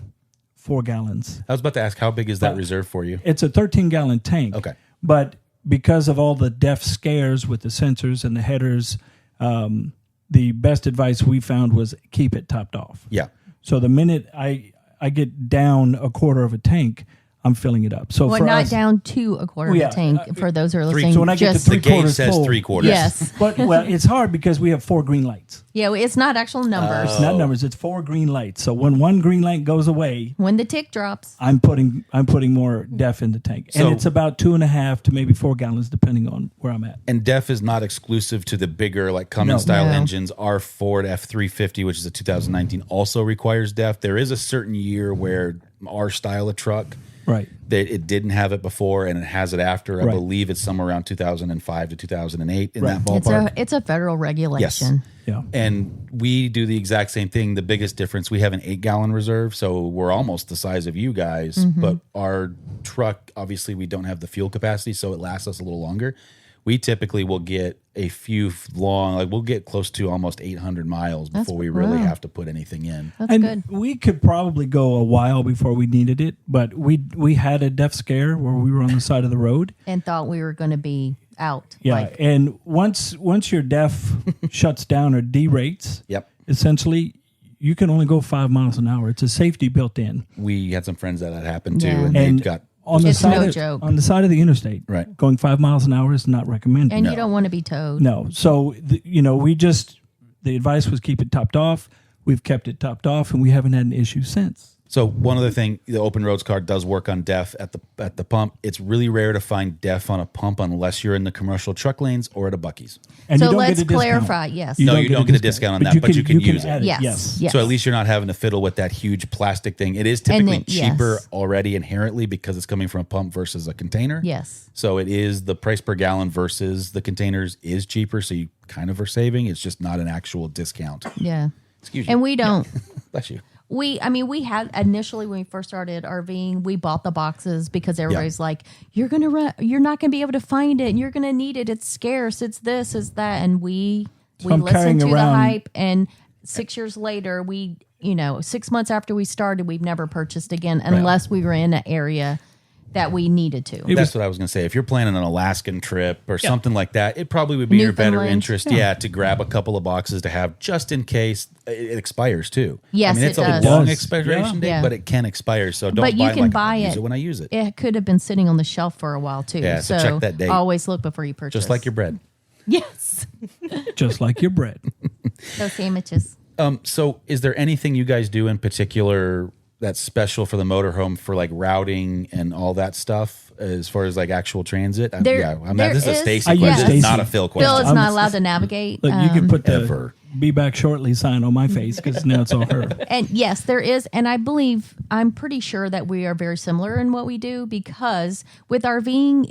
4 gallons. I was about to ask, how big is that reserve for you? It's a 13-gallon tank. Okay. But because of all the DEF scares with the sensors and the headers, the best advice we found was keep it topped off. Yeah. So the minute I get down a quarter of a tank, I'm filling it up. So for not us, down to a quarter of a tank for those who are listening. So when I get to 3 the gauge quarters says full, 3/4. Yes. But it's hard because we have 4 green lights. Yeah, it's not actual numbers. It's not numbers. It's 4 green lights. So when one green light goes away, When the tick drops. I'm putting more DEF in the tank, and it's about 2.5 to maybe 4 gallons depending on where I'm at. And DEF is not exclusive to the bigger, like Cummins style engines. Our Ford F350, which is a 2019, also requires DEF. There is a certain year where our style of truck, that it didn't have it before and it has it after. I believe it's somewhere around 2005 to 2008 in that ballpark. It's a federal regulation. Yes. Yeah. And we do the exact same thing. The biggest difference, we have an 8-gallon reserve, so we're almost the size of you guys, but our truck, obviously we don't have the fuel capacity, so it lasts us a little longer. We typically will get a few we'll get close to almost 800 miles before we really have to put anything in. That's good. We could probably go a while before we needed it, but we had a DEF scare where we were on the side of the road. And thought we were going to be out. Yeah, and once your DEF shuts down or derates, essentially you can only go 5 miles an hour. It's a safety built in. We had some friends that happened to, Yeah. and they got... On the side of the interstate, right? Going 5 miles an hour is not recommended, and you don't want to be towed. No, so the advice was keep it topped off. We've kept it topped off, and we haven't had an issue since. So one other thing, the open roads card does work on DEF at the pump. It's really rare to find DEF on a pump unless you're in the commercial truck lanes or at a Buc-ee's. And so let's clarify. Yes, you don't get a discount on that, but you can use it. Yes. So at least you're not having to fiddle with that huge plastic thing. It is typically cheaper already inherently because it's coming from a pump versus a container. Yes. So it is the price per gallon versus the containers is cheaper. So you kind of are saving. It's just not an actual discount. Yeah. Excuse me. And we don't. Bless you. We had initially when we first started RVing, we bought the boxes because everybody's like, you're not gonna be able to find it, and you're gonna need it. It's scarce. It's this. It's that. And we listened to the hype. And 6 years later, we 6 months after we started, we've never purchased again unless we were in an area that we needed to. That's what I was going to say. If you're planning an Alaskan trip or something like that, it probably would be your better interest, to grab a couple of boxes to have just in case it expires too. Yes, I mean, it's it a does. long expiration date, Yeah. but it can expire. So don't But you buy can them buy use it. it when I use it. It could have been sitting on the shelf for a while too. Yeah, so check that date. Always look before you purchase. Just like your bread. Yes. Just like your bread. Those sandwiches. So is there anything you guys do in particular that's special for the motorhome for like routing and all that stuff as far as like actual transit? This is a Stacy question, Yes. not a Phil question. Phil is not allowed to navigate. Look, you can put the ever. "Be back shortly" sign on my face because now it's all her. And yes, there is. And I'm pretty sure that we are very similar in what we do, because with RVing,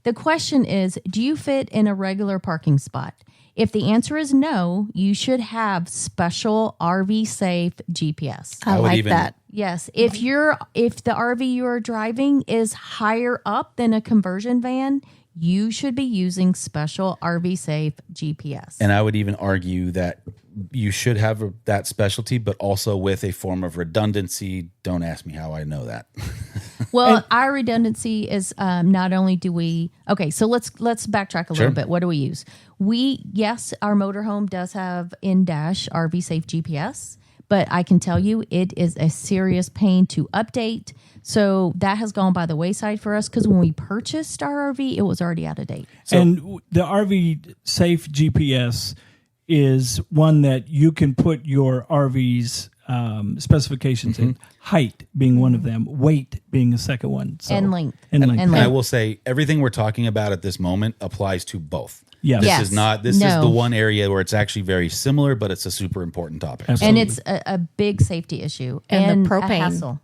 the question is, do you fit in a regular parking spot? If the answer is no, you should have special RV safe GPS. I like that. Yes. If the RV you are driving is higher up than a conversion van, you should be using special RV safe GPS. And I would even argue that you should have that specialty, but also with a form of redundancy. Don't ask me how I know that. Well, our redundancy is not only do we. Okay, so let's backtrack a little bit. What do we use? Our motorhome does have in-dash RV safe GPS, but I can tell you it is a serious pain to update. So that has gone by the wayside for us, because when we purchased our RV, it was already out of date. And the RV Safe GPS is one that you can put your RV's specifications in. Height being one of them, weight being the second one. So, And length. And length. And I will say everything we're talking about at this moment applies to both. Yes. This Yes. is not. This is No. the one area where it's actually very similar, but it's a super important topic. Absolutely. And it's a big safety issue. And the a propane. hassle.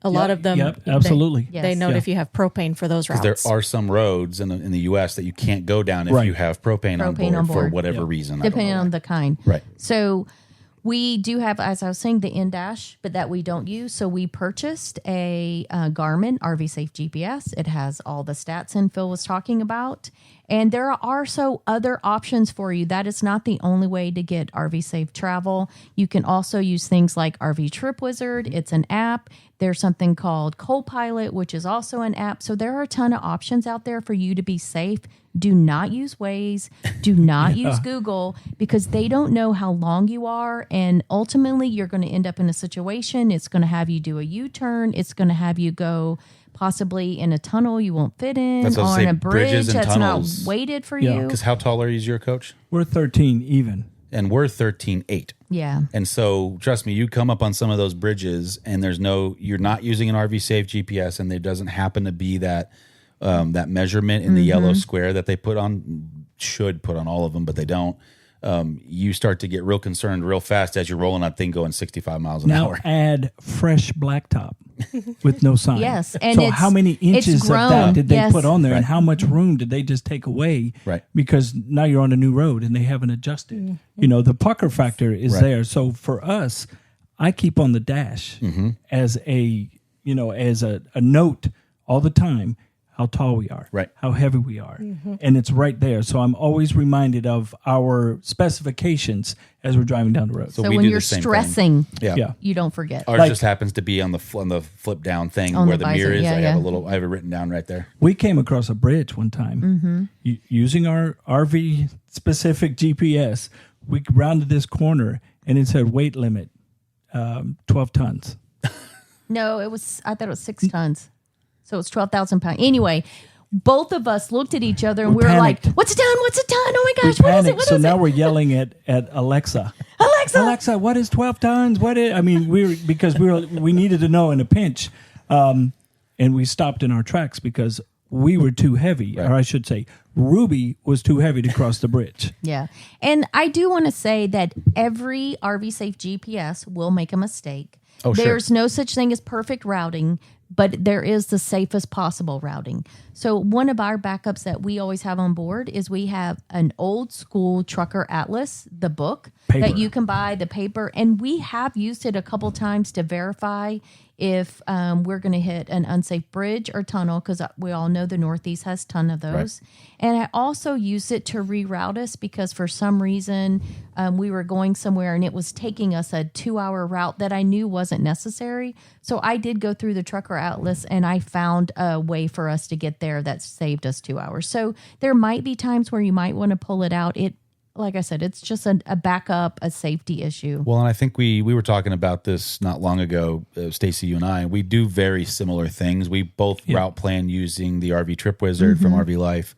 A lot of them. Yep, absolutely. Yes. They note Yeah. if you have propane for those routes. There are some roads in the U.S. that you can't go down if Right. you have propane on Propane board for on board. whatever reason. I don't Depending know on why. the kind. Right. So we do have, as I was saying, the in-dash, but that we don't use. So we purchased a Garmin RV Safe GPS. It has all the stats and Phil was talking about. And there are other options for you. That is not the only way to get RV Safe travel. You can also use things like RV Trip Wizard. It's an app. There's something called Copilot, which is also an app. So there are a ton of options out there for you to be safe. Do not use Waze. Do not use Google, because they don't know how long you are. And ultimately, you're going to end up in a situation. It's going to have you do a U-turn. It's going to have you go possibly in a tunnel you won't fit in, That's what I was or in saying, a bridge bridges and that's tunnels. not weighted for Yeah. you. Because how tall are you as your coach? We're 13 even. And we're 13.8. Yeah. And so, trust me, you come up on some of those bridges, and you're not using an RV Safe GPS, and there doesn't happen to be that measurement in the yellow square that they should put on all of them, but they don't. You start to get real concerned real fast as you're rolling that thing going 65 miles an Now hour. add fresh blacktop with no sign. Yes, and so it's- how many it's inches of grown. that did they Yes. put on there, and how much room did they just take away? Right. Because now you're on a new road and they haven't adjusted. The pucker factor is Right. there. So for us, I keep on the dash as a note all the time how tall we are, Right. how heavy we are, and it's right there. So I'm always reminded of our specifications as we're driving down the road. So we when do you're the same thing. stressing, Yeah. you don't forget. Ours just happens to be on the flip down thing On where the the mirror visor, is. yeah, I have it written down right there. We came across a bridge one time using our RV specific GPS. We rounded this corner and it said weight limit 12 tons. No, I thought it was 6 tons. So it's 12,000 pounds. Anyway, both of us looked at each other and we were panicked. like, what's a ton? What's a ton? Oh my We gosh, what is it? panicked, What so is now it? we're yelling at Alexa. Alexa! What is 12 tons? Because we needed to know in a pinch, and we stopped in our tracks because we were too heavy, or I should say, Ruby was too heavy to cross the bridge. Yeah. And I do want to say that every RV Safe GPS will make a mistake. Oh, sure. There's no such thing as perfect routing, but there is the safest possible routing. So one of our backups that we always have on board is we have an old school trucker atlas, the book Paper. that you can buy, the paper, and we have used it a couple times to verify if we're going to hit an unsafe bridge or tunnel, because we all know the Northeast has a ton of those. Right. And I also use it to reroute us because for some reason we were going somewhere and it was taking us a 2-hour route that I knew wasn't necessary. So I did go through the trucker outlets and I found a way for us to get there that saved us 2 hours. So there might be times where you might want to pull it out. Like I said, it's just a backup, a safety issue. Well, and I think we were talking about this not long ago, Stacy, you and I. We do very similar things. We both route plan using the RV Trip Wizard from RV Life.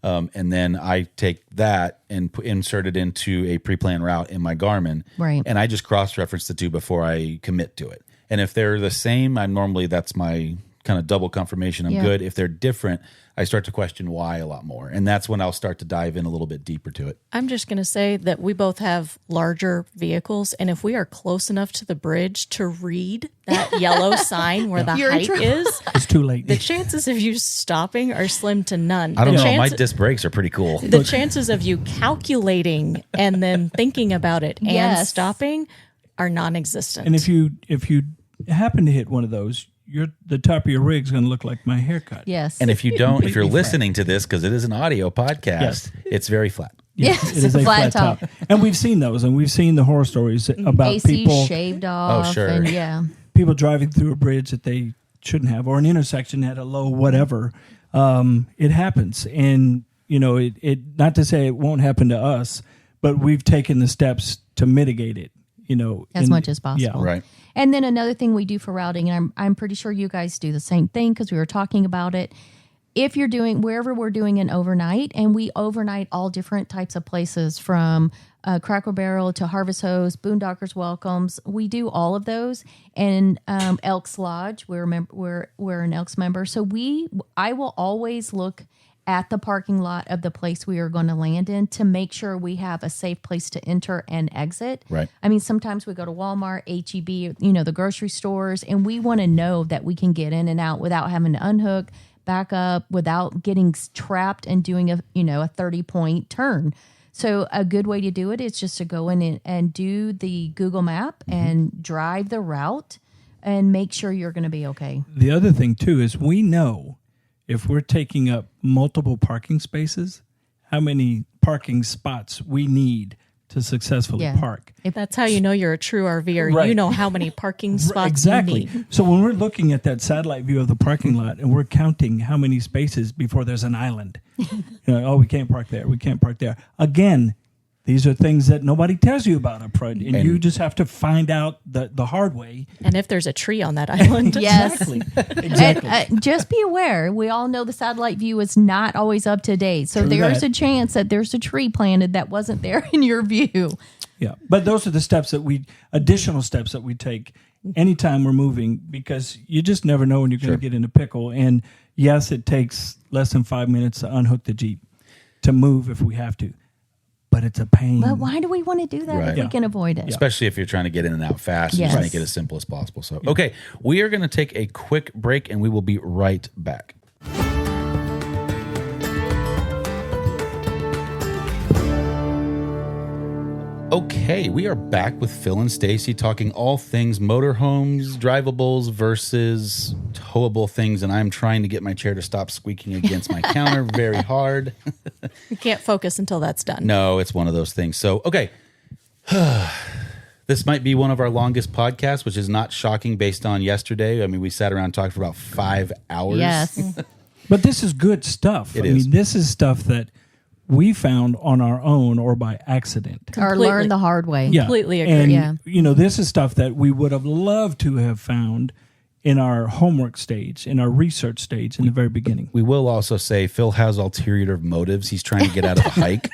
And then I take that and insert it into a pre-planned route in my Garmin. Right. And I just cross-reference the two before I commit to it. And if they're the same, that's my kind of double confirmation I'm good. If they're different, I start to question why a lot more. And that's when I'll start to dive in a little bit deeper to it. I'm just going to say that we both have larger vehicles. And if we are close enough to the bridge to read that yellow sign where the height is, it's too late. The chances of you stopping are slim to none. I don't know. My disc brakes are pretty cool. The chances of you calculating and then thinking about it and stopping are non-existent. And if you happen to hit one of those, the top of your rig's going to look like my haircut. Yes. And if you're listening to this, because it is an audio podcast, it's very flat. Yes, it is a flat top. And we've seen those, and we've seen the horror stories about AC people shaved off. Oh, sure. And people driving through a bridge that they shouldn't have, or an intersection at a low whatever. It happens. And, it not to say it won't happen to us, but we've taken the steps to mitigate it. As much as possible. Yeah. Right. And then another thing we do for routing, and I'm pretty sure you guys do the same thing because we were talking about it. If you're doing, wherever we're doing an overnight, and we overnight all different types of places from Cracker Barrel to Harvest Hose, Boondockers Welcomes, we do all of those. And Elks Lodge, we're an Elks member. So I will always look at the parking lot of the place we are going to land in to make sure we have a safe place to enter and exit. Right. I mean, sometimes we go to Walmart, HEB, the grocery stores, and we want to know that we can get in and out without having to unhook, back up, without getting trapped and doing a 30-point turn. So a good way to do it is just to go in and do the Google map and drive the route and make sure you're going to be okay. The other thing, too, is we know if we're taking up multiple parking spaces, how many parking spots we need to successfully park. If that's how you know you're a true RVer. Right. You know how many parking spots you need. So when we're looking at that satellite view of the parking lot and we're counting how many spaces before there's an island, we can't park there. We can't park there. Again, these are things that nobody tells you about up front, and you just have to find out the hard way. And if there's a tree on that island. Yes. Exactly. And, just be aware, we all know the satellite view is not always up to date. So there's a chance that there's a tree planted that wasn't there in your view. Yeah, but those are the additional steps that we take anytime we're moving, because you just never know when you're going to get in a pickle. And yes, it takes less than 5 minutes to unhook the Jeep to move if we have to. But it's a pain. But why do we want to do that if we can avoid it? Especially if you're trying to get in and out fast and just make it as simple as possible. So, okay, we are going to take a quick break and we will be right back. Okay, we are back with Phil and Stacy talking all things motorhomes, drivables versus towable things, and I'm trying to get my chair to stop squeaking against my counter very hard. You can't focus until that's done. No, it's one of those things. So, okay. This might be one of our longest podcasts, which is not shocking based on yesterday. I mean, we sat around and talked for about 5 hours. Yes. But this is good stuff. I mean, this is stuff that we found on our own or by accident. Completely. Or learned the hard way. Yeah. Completely agree. And, this is stuff that we would have loved to have found in our homework stage, in our research stage in the very beginning. We will also say Phil has ulterior motives. He's trying to get out of a hike.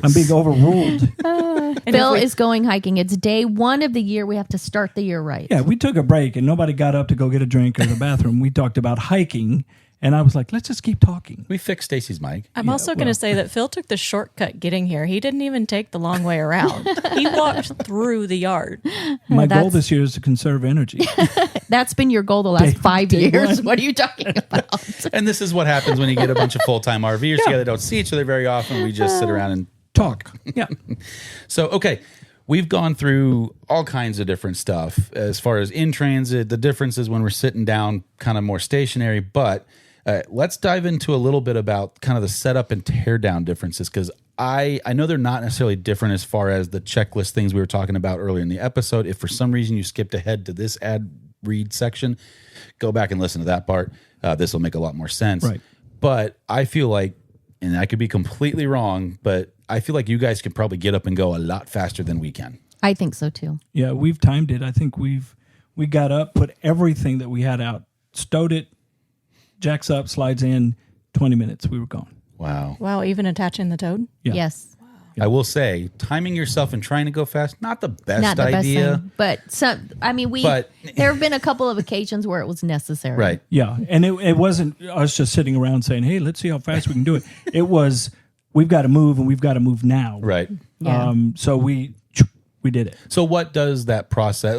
I'm being overruled. Phil is going hiking. It's day 1 of the year. We have to start the year right. Yeah, we took a break and nobody got up to go get a drink or the bathroom. We talked about hiking. And I was like, let's just keep talking. We fixed Stacy's mic. I'm also going to say that Phil took the shortcut getting here. He didn't even take the long way around. He walked through the yard. My goal this year is to conserve energy. That's been your goal the last 5 years. What are you talking about? And this is what happens when you get a bunch of full-time RVers together. Don't see each other very often. We just sit around and talk. Yeah. So, okay. we've gone through all kinds of different stuff as far as in transit, the differences when we're sitting down, kind of more stationary. But let's dive into a little bit about kind of the setup and tear down differences, because I know they're not necessarily different as far as the checklist things we were talking about earlier in the episode. If for some reason you skipped ahead to this ad read section, go back and listen to that part. This will make a lot more sense. Right. But I feel like, and I could be completely wrong, but I feel like you guys could probably get up and go a lot faster than we can. I think so too. Yeah, we've timed it. I think we got up, put everything that we had out, stowed it, jacks up, slides in, 20 minutes. We were gone. Wow. Wow, even attaching the toad? Yeah. Yes. I will say, timing yourself and trying to go fast, not the best Not the idea. best thing. But there have been a couple of occasions where it was necessary. Right. Yeah, and it wasn't us just sitting around saying, hey, let's see how fast we can do it. It was, we've got to move, and we've got to move now. Right. Yeah. So we did it. So what does that process,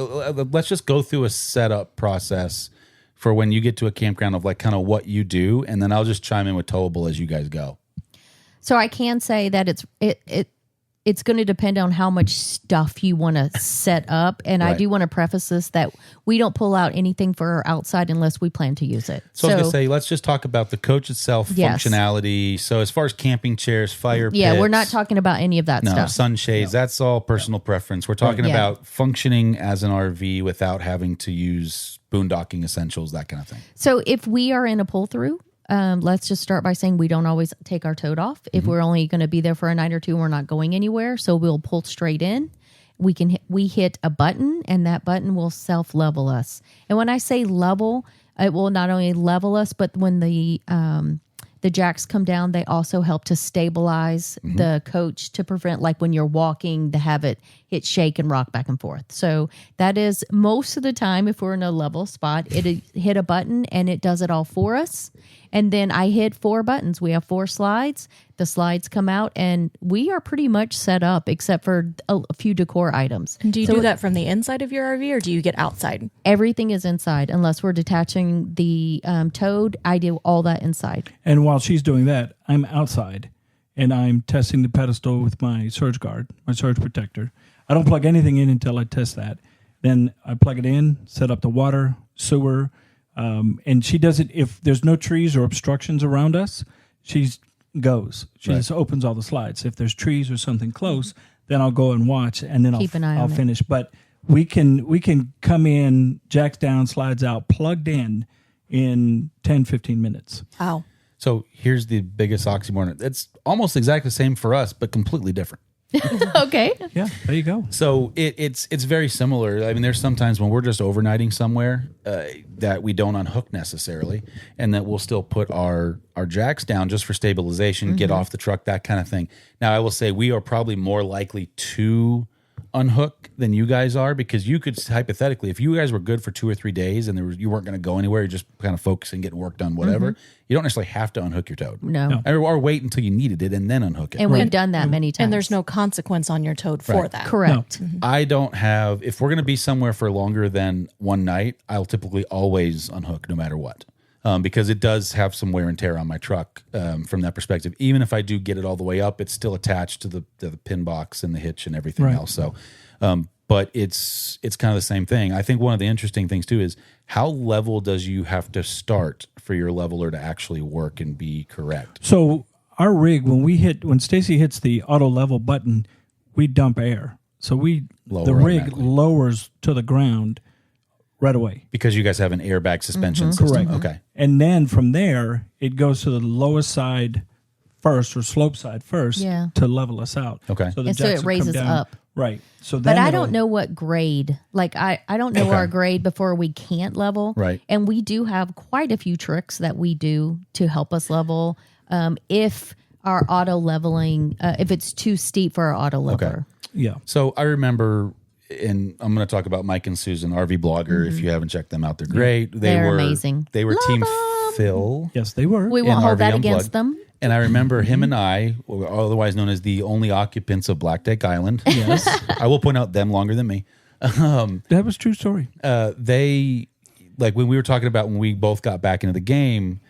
let's just go through a setup process for when you get to a campground of like kind of what you do, and then I'll just chime in with Towable as you guys go. So I can say that it's going to depend on how much stuff you want to set up. And I Right. do want to preface this that we don't pull out anything for our outside unless we plan to use it. So I was going to say, let's just talk about the coach itself, Yes. functionality. So as far as camping chairs, fire yeah, pits, we're not talking about any of that no, stuff. sunshades, that's all personal preference. We're talking Yeah. about functioning as an RV without having to use boondocking essentials, that kind of thing. So if we are in a pull through, let's just start by saying we don't always take our tote off. If we're only going to be there for a night or two, we're not going anywhere. So we'll pull straight in. We hit a button, and that button will self level us. And when I say level, it will not only level us, but when the jacks come down, they also help to stabilize the coach to prevent, like when you're walking, to have it shake and rock back and forth. So that is most of the time, if we're in a level spot, it hit a button and it does it all for us. And then I hit 4 buttons. We have 4 slides. The slides come out, and we are pretty much set up except for a few decor items. And do you do that from the inside of your RV, or do you get outside? Everything is inside unless we're detaching the toad. I do all that inside. And while she's doing that, I'm outside, and I'm testing the pedestal with my surge guard, my surge protector. I don't plug anything in until I test that. Then I plug it in, set up the water, sewer, and she does it if there's no trees or obstructions around us. She goes. She just opens all the slides. If there's trees or something close, then I'll go and watch, and then Keep an eye I'll on it. finish. But we can come in, jacks down, slides out, plugged in 10, 15 minutes. Wow. So here's the biggest oxymoron. It's almost exactly the same for us, but completely different. Okay. Yeah, there you go. So it's very similar. I mean, there's sometimes when we're just overnighting somewhere that we don't unhook necessarily, and that we'll still put our jacks down just for stabilization, get off the truck, that kind of thing. Now, I will say we are probably more likely to unhook than you guys are, because you could hypothetically, if you guys were good for 2 or 3 days and you weren't going to go anywhere, you're just kind of focusing, getting work done, whatever, you don't necessarily have to unhook your toad. No. Or wait until you needed it and then unhook it. And we've done that many times. And there's no consequence on your toad for that. Correct. I don't have, if we're going to be somewhere for longer than one night, I'll typically always unhook no matter what. Because it does have some wear and tear on my truck from that perspective. Even if I do get it all the way up, it's still attached to the pin box and the hitch and everything else. So, but it's kind of the same thing. I think one of the interesting things too is how level does you have to start for your leveler to actually work and be correct? So our rig, when Stacy hits the auto level button, we dump air. So the rig automatically. lowers to the ground right away. Because you guys have an airbag suspension system. Correct. Okay. And then from there, it goes to the lowest side first, or slope side first, Yeah. to level us out. Okay. So the And so jacks it will come raises down. up. Right. So then But I it'll- don't know what grade. Like I don't know our grade before we can't level. Right. And we do have quite a few tricks that we do to help us level. If our auto leveling, if it's too steep for our auto leveler. Yeah. So I remember, and I'm going to talk about Mike and Susan, RV blogger. If you haven't checked them out, they're great. They're amazing. They were Love team 'em. Phil. Yes, they were. We won't in hold RV that Unplugged. against them. And I remember him and I, otherwise known as the only occupants of Black Deck Island. Yes. I will point out them longer than me. That was a true story. They, like when we were talking about when we both got back into the game,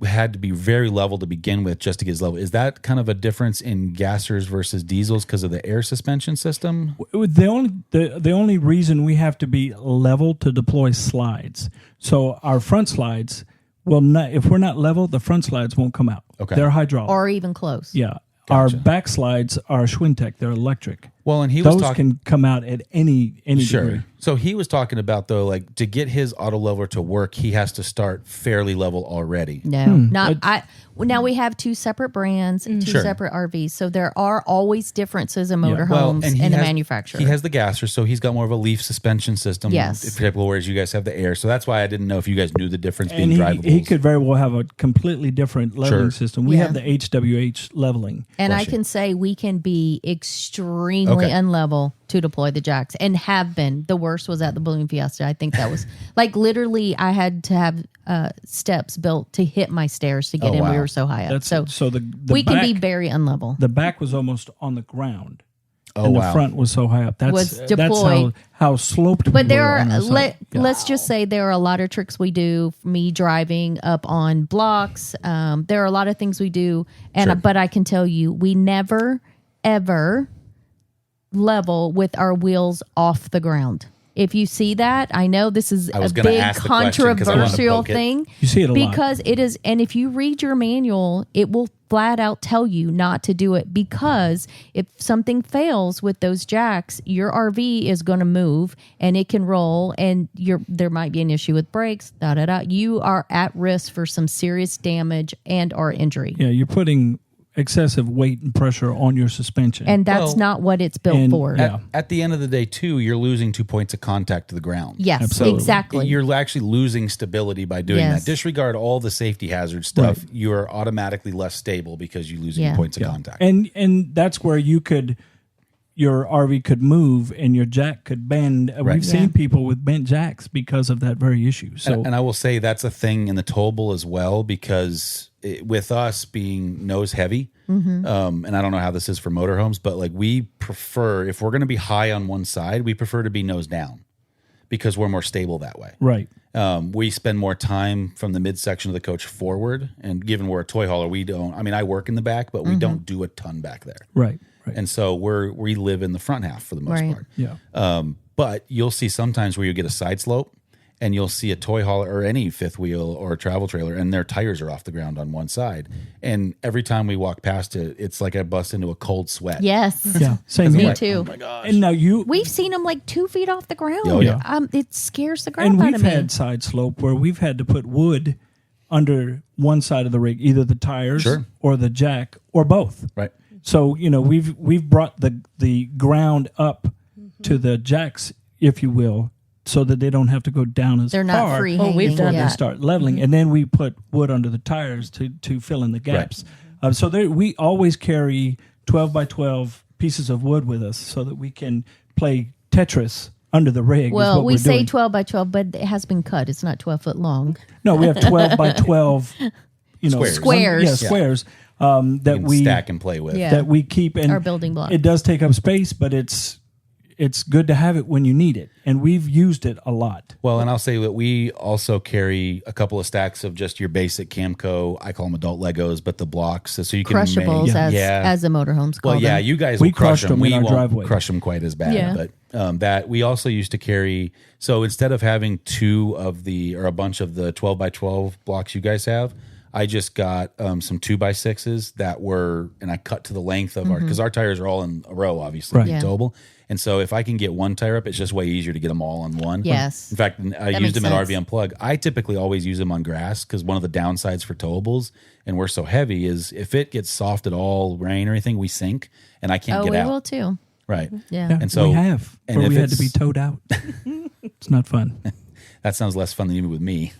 had to be very level to begin with just to get his level. Is that kind of a difference in gassers versus diesels because of the air suspension system? The only reason we have to be level to deploy slides. So our front slides will not, if we're not level, the front slides won't come out. Okay. They're hydraulic. Or even close. Yeah. Gotcha. Our back slides are Schwintek. They're electric. Well, and he was Those talking, can come out at any degree. So he was talking about, though, like to get his auto leveler to work, he has to start fairly level already. No, not I. Now we have two separate brands, two Sure. separate RVs, so there are always differences in motorhomes Well, and the manufacturer. He has the gasser, so he's got more of a leaf suspension system. Yes. Whereas you guys have the air. So that's why I didn't know if you guys knew the difference And being drivables. he could very well have a completely different leveling Sure. system. We Yeah. have the HWH leveling. And I Bless you. can say we can be extremely Okay. unlevel to deploy the jacks and have been. The worst was at the Balloon Fiesta. I think that was like literally I had to have steps built to hit my stairs to get Oh, in. We wow. were so high up. So the we back, can be very unlevel. the back was almost on the ground. Oh, and wow. the front was so high up. That's Was that's deployed. how sloped we But there were are, on our side. let's just say there are a lot of tricks we do. Me driving up on blocks. There are a lot of things we do, and Sure. but I can tell you, we never ever level with our wheels off the ground. If you see that, I know this is I was a gonna big ask the question 'cause I wanted to controversial poke it. thing. You see it a lot. Because it is, and if you read your manual, it will flat out tell you not to do it because if something fails with those jacks, your RV is going to move and it can roll and there might be an issue with brakes, You are at risk for some serious damage and or injury. Yeah, you're putting excessive weight and pressure on your suspension. And that's Well, not what it's built and- for. yeah. At the end of the day, too, you're losing 2 points of contact to the ground. Yes, Absolutely. exactly. You're actually losing stability by doing Yes. that. Disregard all the safety hazard stuff. You are automatically less stable because you're losing Yeah. points of contact. and that's where your RV could move and your jack could bend. Right. We've seen people with bent jacks because of that very issue. So And I will say that's a thing in the Towable as well because with us being nose heavy, and I don't know how this is for motorhomes, but like we prefer, if we're going to be high on one side, we prefer to be nose down because we're more stable that way. right. We spend more time from the midsection of the coach forward, and given we're a toy hauler, we don't. I mean, I work in the back, but we don't do a ton back there, Right. and so we live in the front half for the most Right. part. Yeah. But you'll see sometimes where you get a side slope, and you'll see a toy hauler or any fifth wheel or a travel trailer, and their tires are off the ground on one side, and every time we walk past it, it's like I bust into a cold sweat. Yes. Yeah. Same Me here. too. Oh my gosh. And now We've seen them like 2 feet off the ground. Oh, yeah. It scares the crap And out we've of me. had side slope where we've had to put wood under one side of the rig, either the tires Sure. or the jack or both. Right. So, we've brought the ground up to the jacks, if you will, so that they don't have to go down as They're not far free Oh, we've hanging. done before Yeah. they start leveling. And then we put wood under the tires to fill in the gaps. So we always carry 12 by 12 pieces of wood with us so that we can play Tetris under the rig. is Well, what we we're say doing. 12 by 12, but it has been cut. It's not 12 foot long. No, we have 12 by 12, Squares. Squares. Yeah, squares that You can we stack and play with. Yeah. that we keep in Our building block. It does take up space, but it's good to have it when you need it, and we've used it a lot. Well, and I'll say that we also carry a couple of stacks of just your basic Camco. I call them adult Legos, but the blocks, so you can Crushables, make, as the motorhomes call Well, yeah, them. you guys We will crush crushed them. them in We our won't driveway. crush them quite as bad, Yeah. but that we also used to carry. So instead of having a bunch of the 12 by 12 blocks you guys have, I just got some 2x6s that were, and I cut to the length of because our tires are all in a row, obviously, Right. in Yeah. Towable. And so if I can get one tire up, it's just way easier to get them all on one. Yes. In fact, I used makes them at sense. RV Unplug. I typically always use them on grass because one of the downsides for Towables, and we're so heavy, is if it gets soft at all, rain or anything, we sink, and I can't Oh, get we out. will too. Right. Yeah. And so we have, and where if we had to be it's- towed out. It's not fun. That sounds less fun than even with me.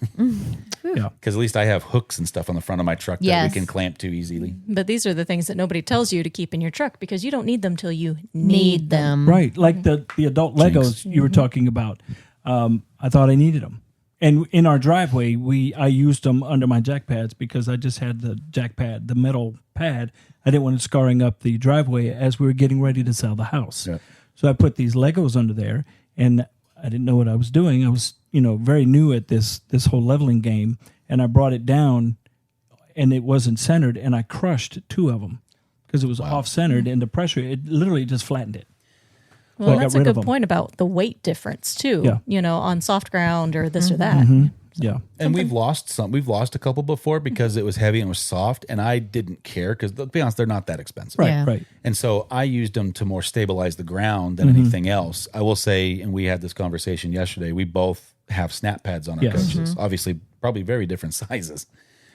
Yeah. Because at least I have hooks and stuff on the front of my truck that Yes. we can clamp to easily. But these are the things that nobody tells you to keep in your truck because you don't need them till you Need them. Right, like the adult Legos you were talking about. I thought I needed them, and in our driveway, I used them under my jack pads because I just had the jack pad, the metal pad. I didn't want it scarring up the driveway as we were getting ready to sell the house. Yeah. So I put these Legos under there, and I didn't know what I was doing. I was, very new at this whole leveling game, and I brought it down and it wasn't centered, and I crushed 2 of them because it was off centered, and the pressure, it literally just flattened it. Well, that's a good point about the weight difference too. Yeah. On soft ground or this or that. Mm-hmm. Yeah. And we've lost a couple before because it was heavy and it was soft, and I didn't care because, to be honest, they're not that expensive. Right, right. And so I used them to more stabilize the ground than anything else. I will say, and we had this conversation yesterday, we both have snap pads on our coaches. Obviously, probably very different sizes.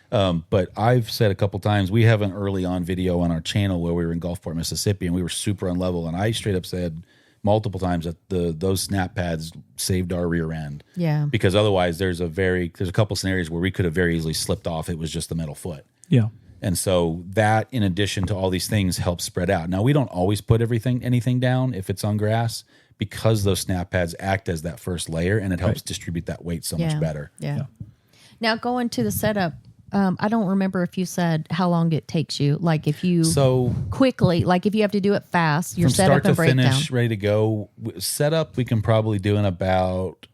But I've said a couple times, we have an early on video on our channel where we were in Gulfport, Mississippi, and we were super unlevel, and I straight up said multiple times that those snap pads saved our rear end. Yeah. Because otherwise there's a couple scenarios where we could have very easily slipped off. It was just the metal foot. Yeah. And so that, in addition to all these things, helps spread out. Now, we don't always put anything down if it's on grass, because those snap pads act as that first layer, and it helps distribute that weight so much better. Yeah. Now, going to the setup, I don't remember if you said how long it takes you. Like if you quickly, like if you have to do it fast, your setup and breakdown. From start to finish, ready to go. Setup, we can probably do in about,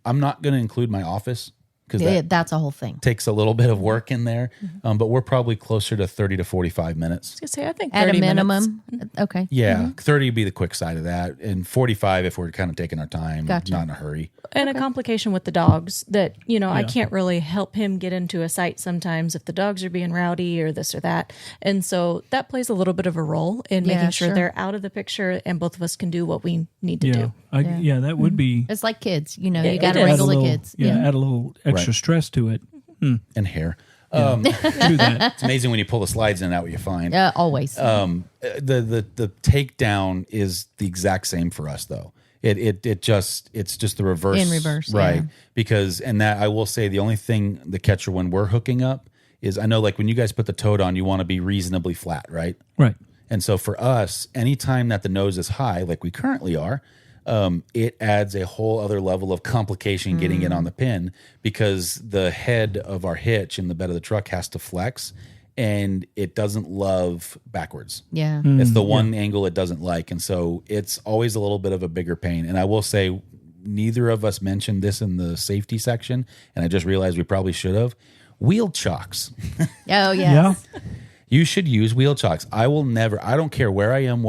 I'm not going to include my office, because that's a whole thing. Takes a little bit of work in there, but we're probably closer to 30 to 45 minutes. I was going to say, I think 30 at a minimum. Minutes. Okay. Yeah, 30 would be the quick side of that, and 45 if we're kind of taking our time, not in a hurry. And a complication with the dogs that, I can't really help him get into a site sometimes if the dogs are being rowdy or this or that. And so that plays a little bit of a role in making sure they're out of the picture and both of us can do what we need to do. That would be. It's like kids, you got to wrangle the kids. Add a little extra stress to it. And hair. Do that. It's amazing when you pull the slides in and out what you find. Always. The takedown is the exact same for us, though. It's just the reverse. In reverse, right? Because, and that I will say, the only thing, the catcher when we're hooking up is, I know like when you guys put the toad on, you want to be reasonably flat, right? Right. And so for us, anytime that the nose is high, like we currently are, it adds a whole other level of complication getting it on the pin, because the head of our hitch in the bed of the truck has to flex, and it doesn't love backwards. Yeah. It's the one angle it doesn't like. And so it's always a little bit of a bigger pain. And I will say, neither of us mentioned this in the safety section, and I just realized we probably should have. Wheel chocks. Oh, yes. Yeah. You should use wheel chocks. I don't care where I am,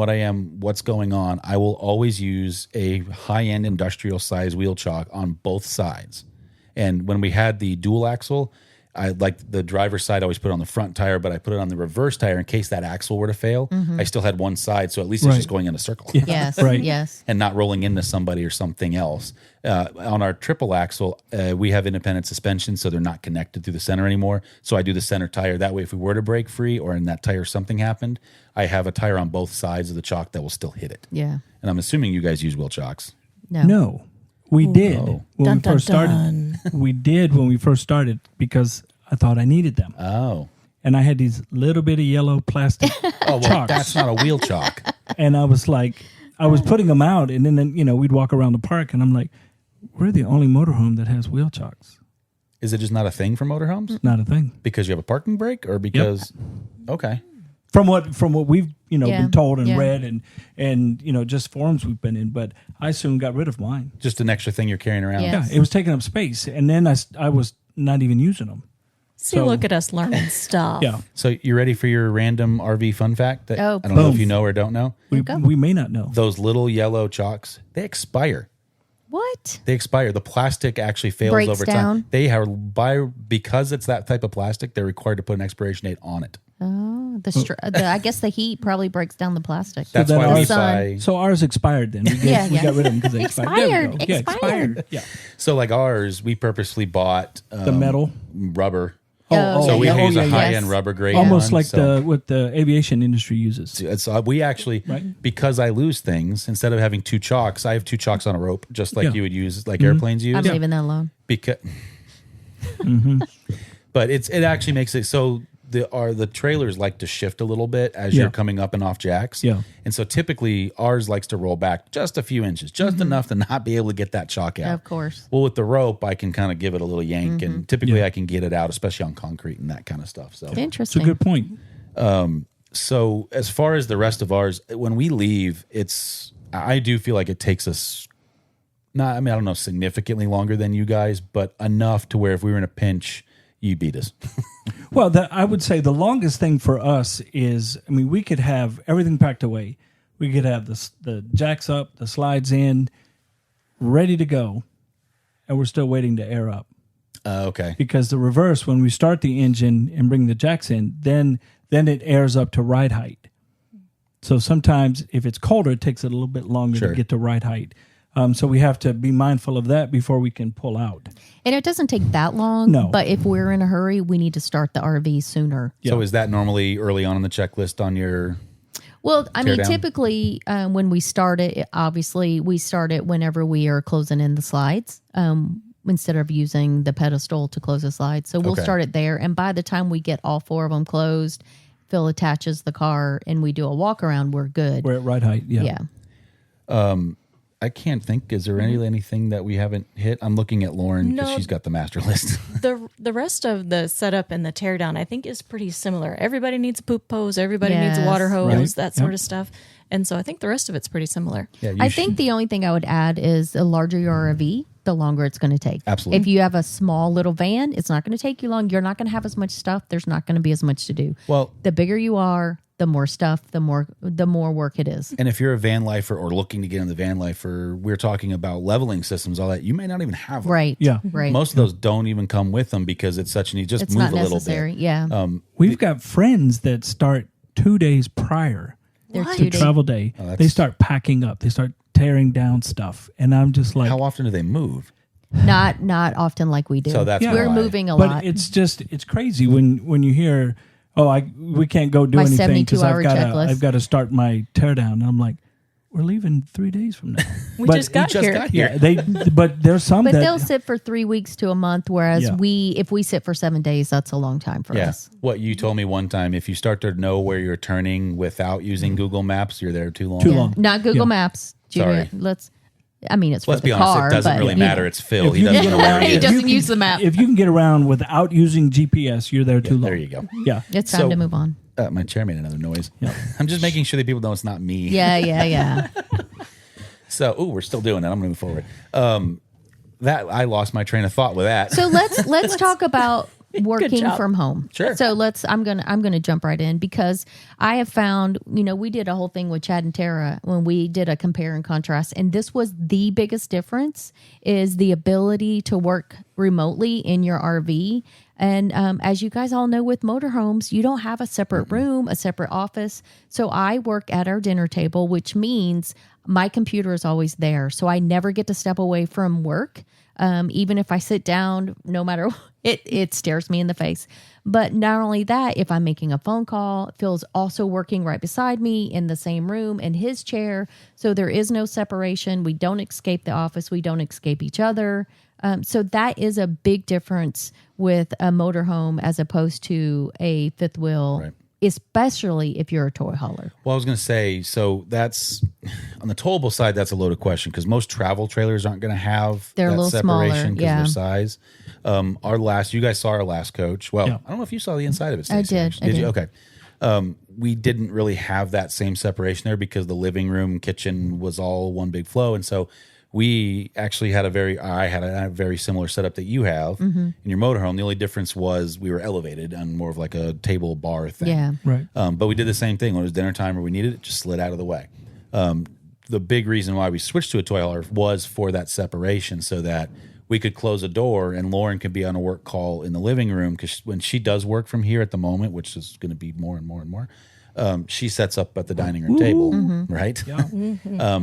what's going on. I will always use a high-end industrial size wheel chock on both sides. And when we had the dual axle, I like the driver's side, I always put it on the front tire, but I put it on the reverse tire in case that axle were to fail. I still had one side, so at least it's just going in a circle. Yeah. Yes. Right. Yes. And not rolling into somebody or something else. On our triple axle, we have independent suspension, so they're not connected through the center anymore. So I do the center tire. That way, if we were to break free or in that tire something happened, I have a tire on both sides of the chock that will still hit it. Yeah. And I'm assuming you guys use wheel chocks. No. We did when we first started. Dun. We did when we first started because I thought I needed them. Oh. And I had these little bitty yellow plastic chocks. That's not a wheel chock. And I was like, I was putting them out, and then we'd walk around the park, and I'm like, we're the only motorhome that has wheel chocks. Is it just not a thing for motorhomes? Not a thing. Because you have a parking brake, or because? Okay. From what we've been told and read and just forums we've been in, but I soon got rid of mine. Just an extra thing you're carrying around. Yes. Yeah, it was taking up space, and then I was not even using them. See, look at us learning stuff. Yeah. So you ready for your random RV fun fact that I don't know if you know or don't know? We may not know. Those little yellow chocks, they expire. What? They expire. The plastic actually fails Breaks over down. time. They are because it's that type of plastic, they're required to put an expiration date on it. Oh, I guess the heat probably breaks down the plastic. That's then why we sun. buy. So ours expired then. We got rid of them because they expired. There we go. Yeah, expired. Yeah. So like ours, we purposely bought The metal. rubber. Oh, So we use a high-end yes. rubber grade Almost one, like what the aviation industry uses. It's we actually, because I lose things, instead of having two chocks, I have two chocks on a rope, just like you would use, like airplanes use. I'm leaving that alone. Because, but it actually makes it so the trailers like to shift a little bit as you're coming up and off jacks. Yeah. And so typically ours likes to roll back just a few inches, just enough to not be able to get that chock out. Of course. Well, with the rope, I can kind of give it a little yank, and typically I can get it out, especially on concrete and that kind of stuff. So It's Interesting. a good point. So as far as the rest of ours, when we leave, I do feel like it takes us I don't know, significantly longer than you guys, but enough to where if we were in a pinch, You beat us. Well, I would say the longest thing for us is, I mean, we could have everything packed away. We could have the jacks up, the slides in, ready to go, and we're still waiting to air up. Okay. Because the reverse, when we start the engine and bring the jacks in, then it airs up to ride height. So sometimes if it's colder, it takes it a little bit longer to get to ride height. So we have to be mindful of that before we can pull out. And it doesn't take that long. No. But if we're in a hurry, we need to start the RV sooner. So is that normally early on the checklist on your... Well, I mean, down? typically when we start it, obviously we start it whenever we are closing in the slides instead of using the pedestal to close the slides. So we'll start it there. And by the time we get all 4 of them closed, Phil attaches the car and we do a walk around, we're good. We're at ride height, yeah. I can't think. Is there anything that we haven't hit? I'm looking at Lauren because she's got the master list. The rest of the setup and the teardown, I think, is pretty similar. Everybody needs a poop hose. Everybody needs a water hose, that sort of stuff. And so I think the rest of it's pretty similar. Yeah, I think the only thing I would add is the larger your RV, the longer it's going to take. Absolutely. If you have a small little van, it's not going to take you long. You're not going to have as much stuff. There's not going to be as much to do. Well, the bigger you are, the more stuff, the more work it is. And if you're a van lifer or looking to get in the van lifer, we're talking about leveling systems, all that. You may not even have them. Right. Yeah. Right. Most of those don't even come with them because it's such an easy. Just it's move not a little necessary. bit. Yeah. We've got friends that start 2 days prior to travel day. They start packing up. They start tearing down stuff. And I'm just like... How often do they move? Not often like we do. So that's we're why. moving a but lot. it's crazy when you hear, we can't go do My anything because 72-hour checklist. I've got to start my teardown. And I'm like, we're leaving 3 days from now. We just got here. Yeah, but there's some But that they'll sit for 3 weeks to a month, whereas if we sit for 7 days, that's a long time for us. What you told me one time, if you start to know where you're turning without using Google Maps, you're there too long. Too long. Not Google Maps. Junior. Sorry. It's for Let's the be honest, car, it doesn't but, really matter. It's Phil. If He you doesn't can know get where around- he He is. doesn't use the map. if you can get around without using GPS, you're there too long. There you go. Yeah. It's time to move on. My chair made another noise. I'm just making sure that people know it's not me. Yeah. So, we're still doing it. I'm going to move forward. That I lost my train of thought with that. So let's talk about working job. from home. Sure. So I'm gonna jump right in because I have found, we did a whole thing with Chad and Tara when we did a compare and contrast, and this was the biggest difference is the ability to work remotely in your RV. And as you guys all know, with motorhomes, you don't have a separate room, a separate office. So I work at our dinner table, which means my computer is always there. So I never get to step away from work. Even if I sit down, no matter what, it stares me in the face. But not only that, if I'm making a phone call, Phil's also working right beside me in the same room in his chair. So there is no separation. We don't escape the office. We don't escape each other. So that is a big difference with a motorhome as opposed to a fifth wheel, Right. especially if you're a toy hauler. Well, I was going to say, so that's on the towable side. That's a loaded question because most travel trailers aren't going to have They're a that little separation smaller, because yeah. of their size. You guys saw our last coach. Well, I don't know if you saw the inside of it. Stacey, I actually. did. You? Okay. We didn't really have that same separation there because the living room, kitchen was all one big flow, and so we actually had I had a very similar setup that you have in your motorhome. The only difference was we were elevated on more of like a table bar thing. Yeah. Right. But we did the same thing when it was dinner time or we needed it, just slid out of the way. The big reason why we switched to a toy hauler was for that separation so that we could close a door and Lauren could be on a work call in the living room because when she does work from here at the moment, which is going to be more and more and more, she sets up at the dining room table, right? Yeah.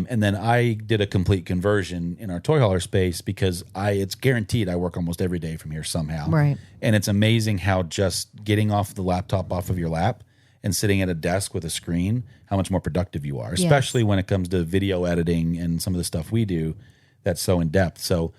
And then I did a complete conversion in our toy hauler space because it's guaranteed I work almost every day from here somehow. Right. And it's amazing how just getting off the laptop off of your lap and sitting at a desk with a screen, how much more productive you are, especially when it comes to video editing and some of the stuff we do that's so in depth. So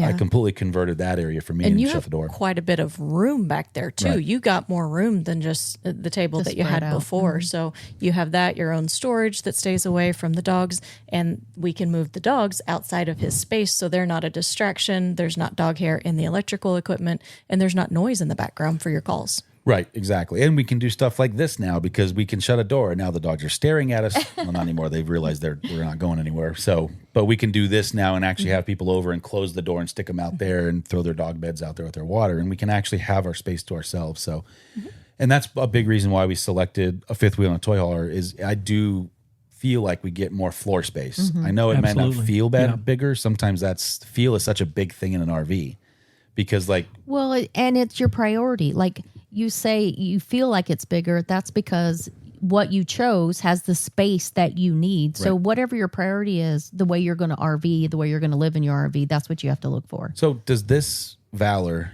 I completely converted that area for me and you shut have the door. quite a bit of room back there too. Right. You got more room than just the table that you had spread out. before. So you have your own storage that stays away from the dogs, and we can move the dogs outside of his space so they're not a distraction. There's not dog hair in the electrical equipment, and there's not noise in the background for your calls. Right, exactly. And we can do stuff like this now because we can shut a door and now the dogs are staring at us. Well, not anymore. They've realized we're not going anywhere. So, but we can do this now and actually have people over and close the door and stick them out there and throw their dog beds out there with their water. And we can actually have our space to ourselves. So, and that's a big reason why we selected a fifth wheel and a toy hauler is I do feel like we get more floor space. I know it might not feel bigger. Sometimes feel is such a big thing in an RV because and it's your priority. Like you say, you feel like it's bigger. That's because what you chose has the space that you need. So whatever your priority is, the way you're going to RV, the way you're going to live in your RV, that's what you have to look for. So does this Valor,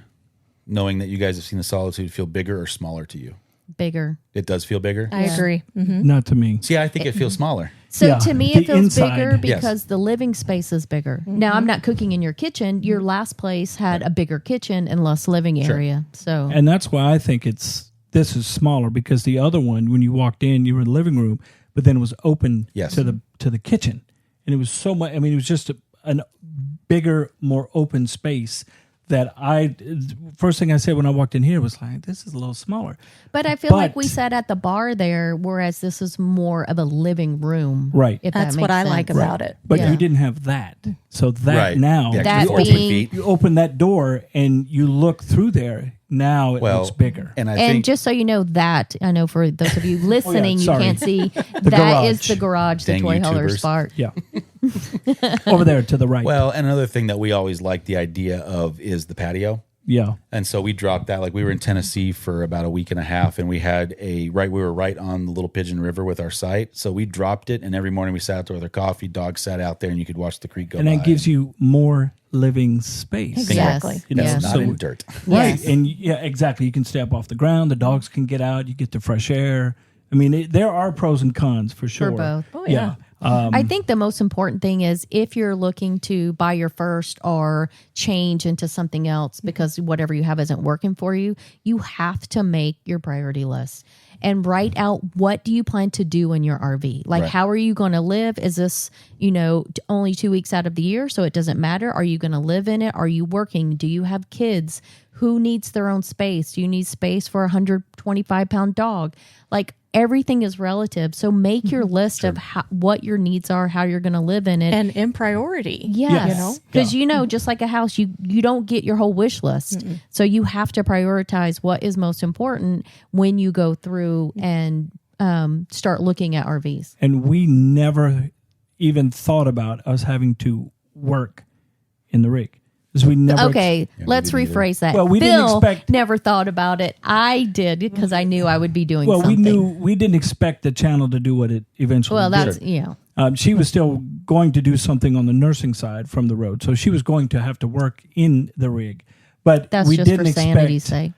knowing that you guys have seen the Solitude, feel bigger or smaller to you? Bigger. It does feel bigger? I agree. Mm-hmm. Not to me. See, I think it feels smaller. So to me, it feels inside. bigger because the living space is bigger. Now, I'm not cooking in your kitchen. Your last place had a bigger kitchen and less living area. So, and that's why I think this is smaller because the other one, when you walked in, you were in the living room, but then it was open to the kitchen, and it was so much. I mean, it was just a bigger, more open space. That first thing I said when I walked in here was like, this is a little smaller. But I feel like we sat at the bar there, whereas this is more of a living room. Right. That's what I like about it. But you didn't have that. So now, you open that door and you look through there. Now it looks bigger. And just so you know that, I know for those of you listening, you can't see, that is the garage, the toy hauler spot. Yeah. Over there to the right. Well, another thing that we always like the idea of is the patio. Yeah. And so we dropped that. Like we were in Tennessee for about a week and a half and we had we were right on the Little Pigeon River with our site. So we dropped it and every morning we sat out there with our coffee, dogs sat out there and you could watch the creek go by. And that gives you more living space. Exactly. Not in dirt. Right. Yes. And exactly. You can step off the ground. The dogs can get out. You get the fresh air. I mean, there are pros and cons for sure. For both. Oh, yeah. I think the most important thing is if you're looking to buy your first or change into something else because whatever you have isn't working for you, you have to make your priority list and write out what do you plan to do in your RV? Like, how are you going to live? Is this, only 2 weeks out of the year, so it doesn't matter? Are you going to live in it? Are you working? Do you have kids? Who needs their own space? Do you need space for a 125-pound dog? Like, everything is relative. So make your list of what your needs are, how you're going to live in it. And in priority. Yes. Because, just like a house, you don't get your whole wish list. Mm-mm. So you have to prioritize what is most important when you go through and start looking at RVs. And we never even thought about us having to work in the rig. We never let's rephrase that. Well, we didn't expect. Never thought about it. I did because I knew I would be doing something. We didn't expect the channel to do what it eventually did. Well, that's she was still going to do something on the nursing side from the road, so she was going to have to work in the rig. But that's we just didn't for sanity's sake.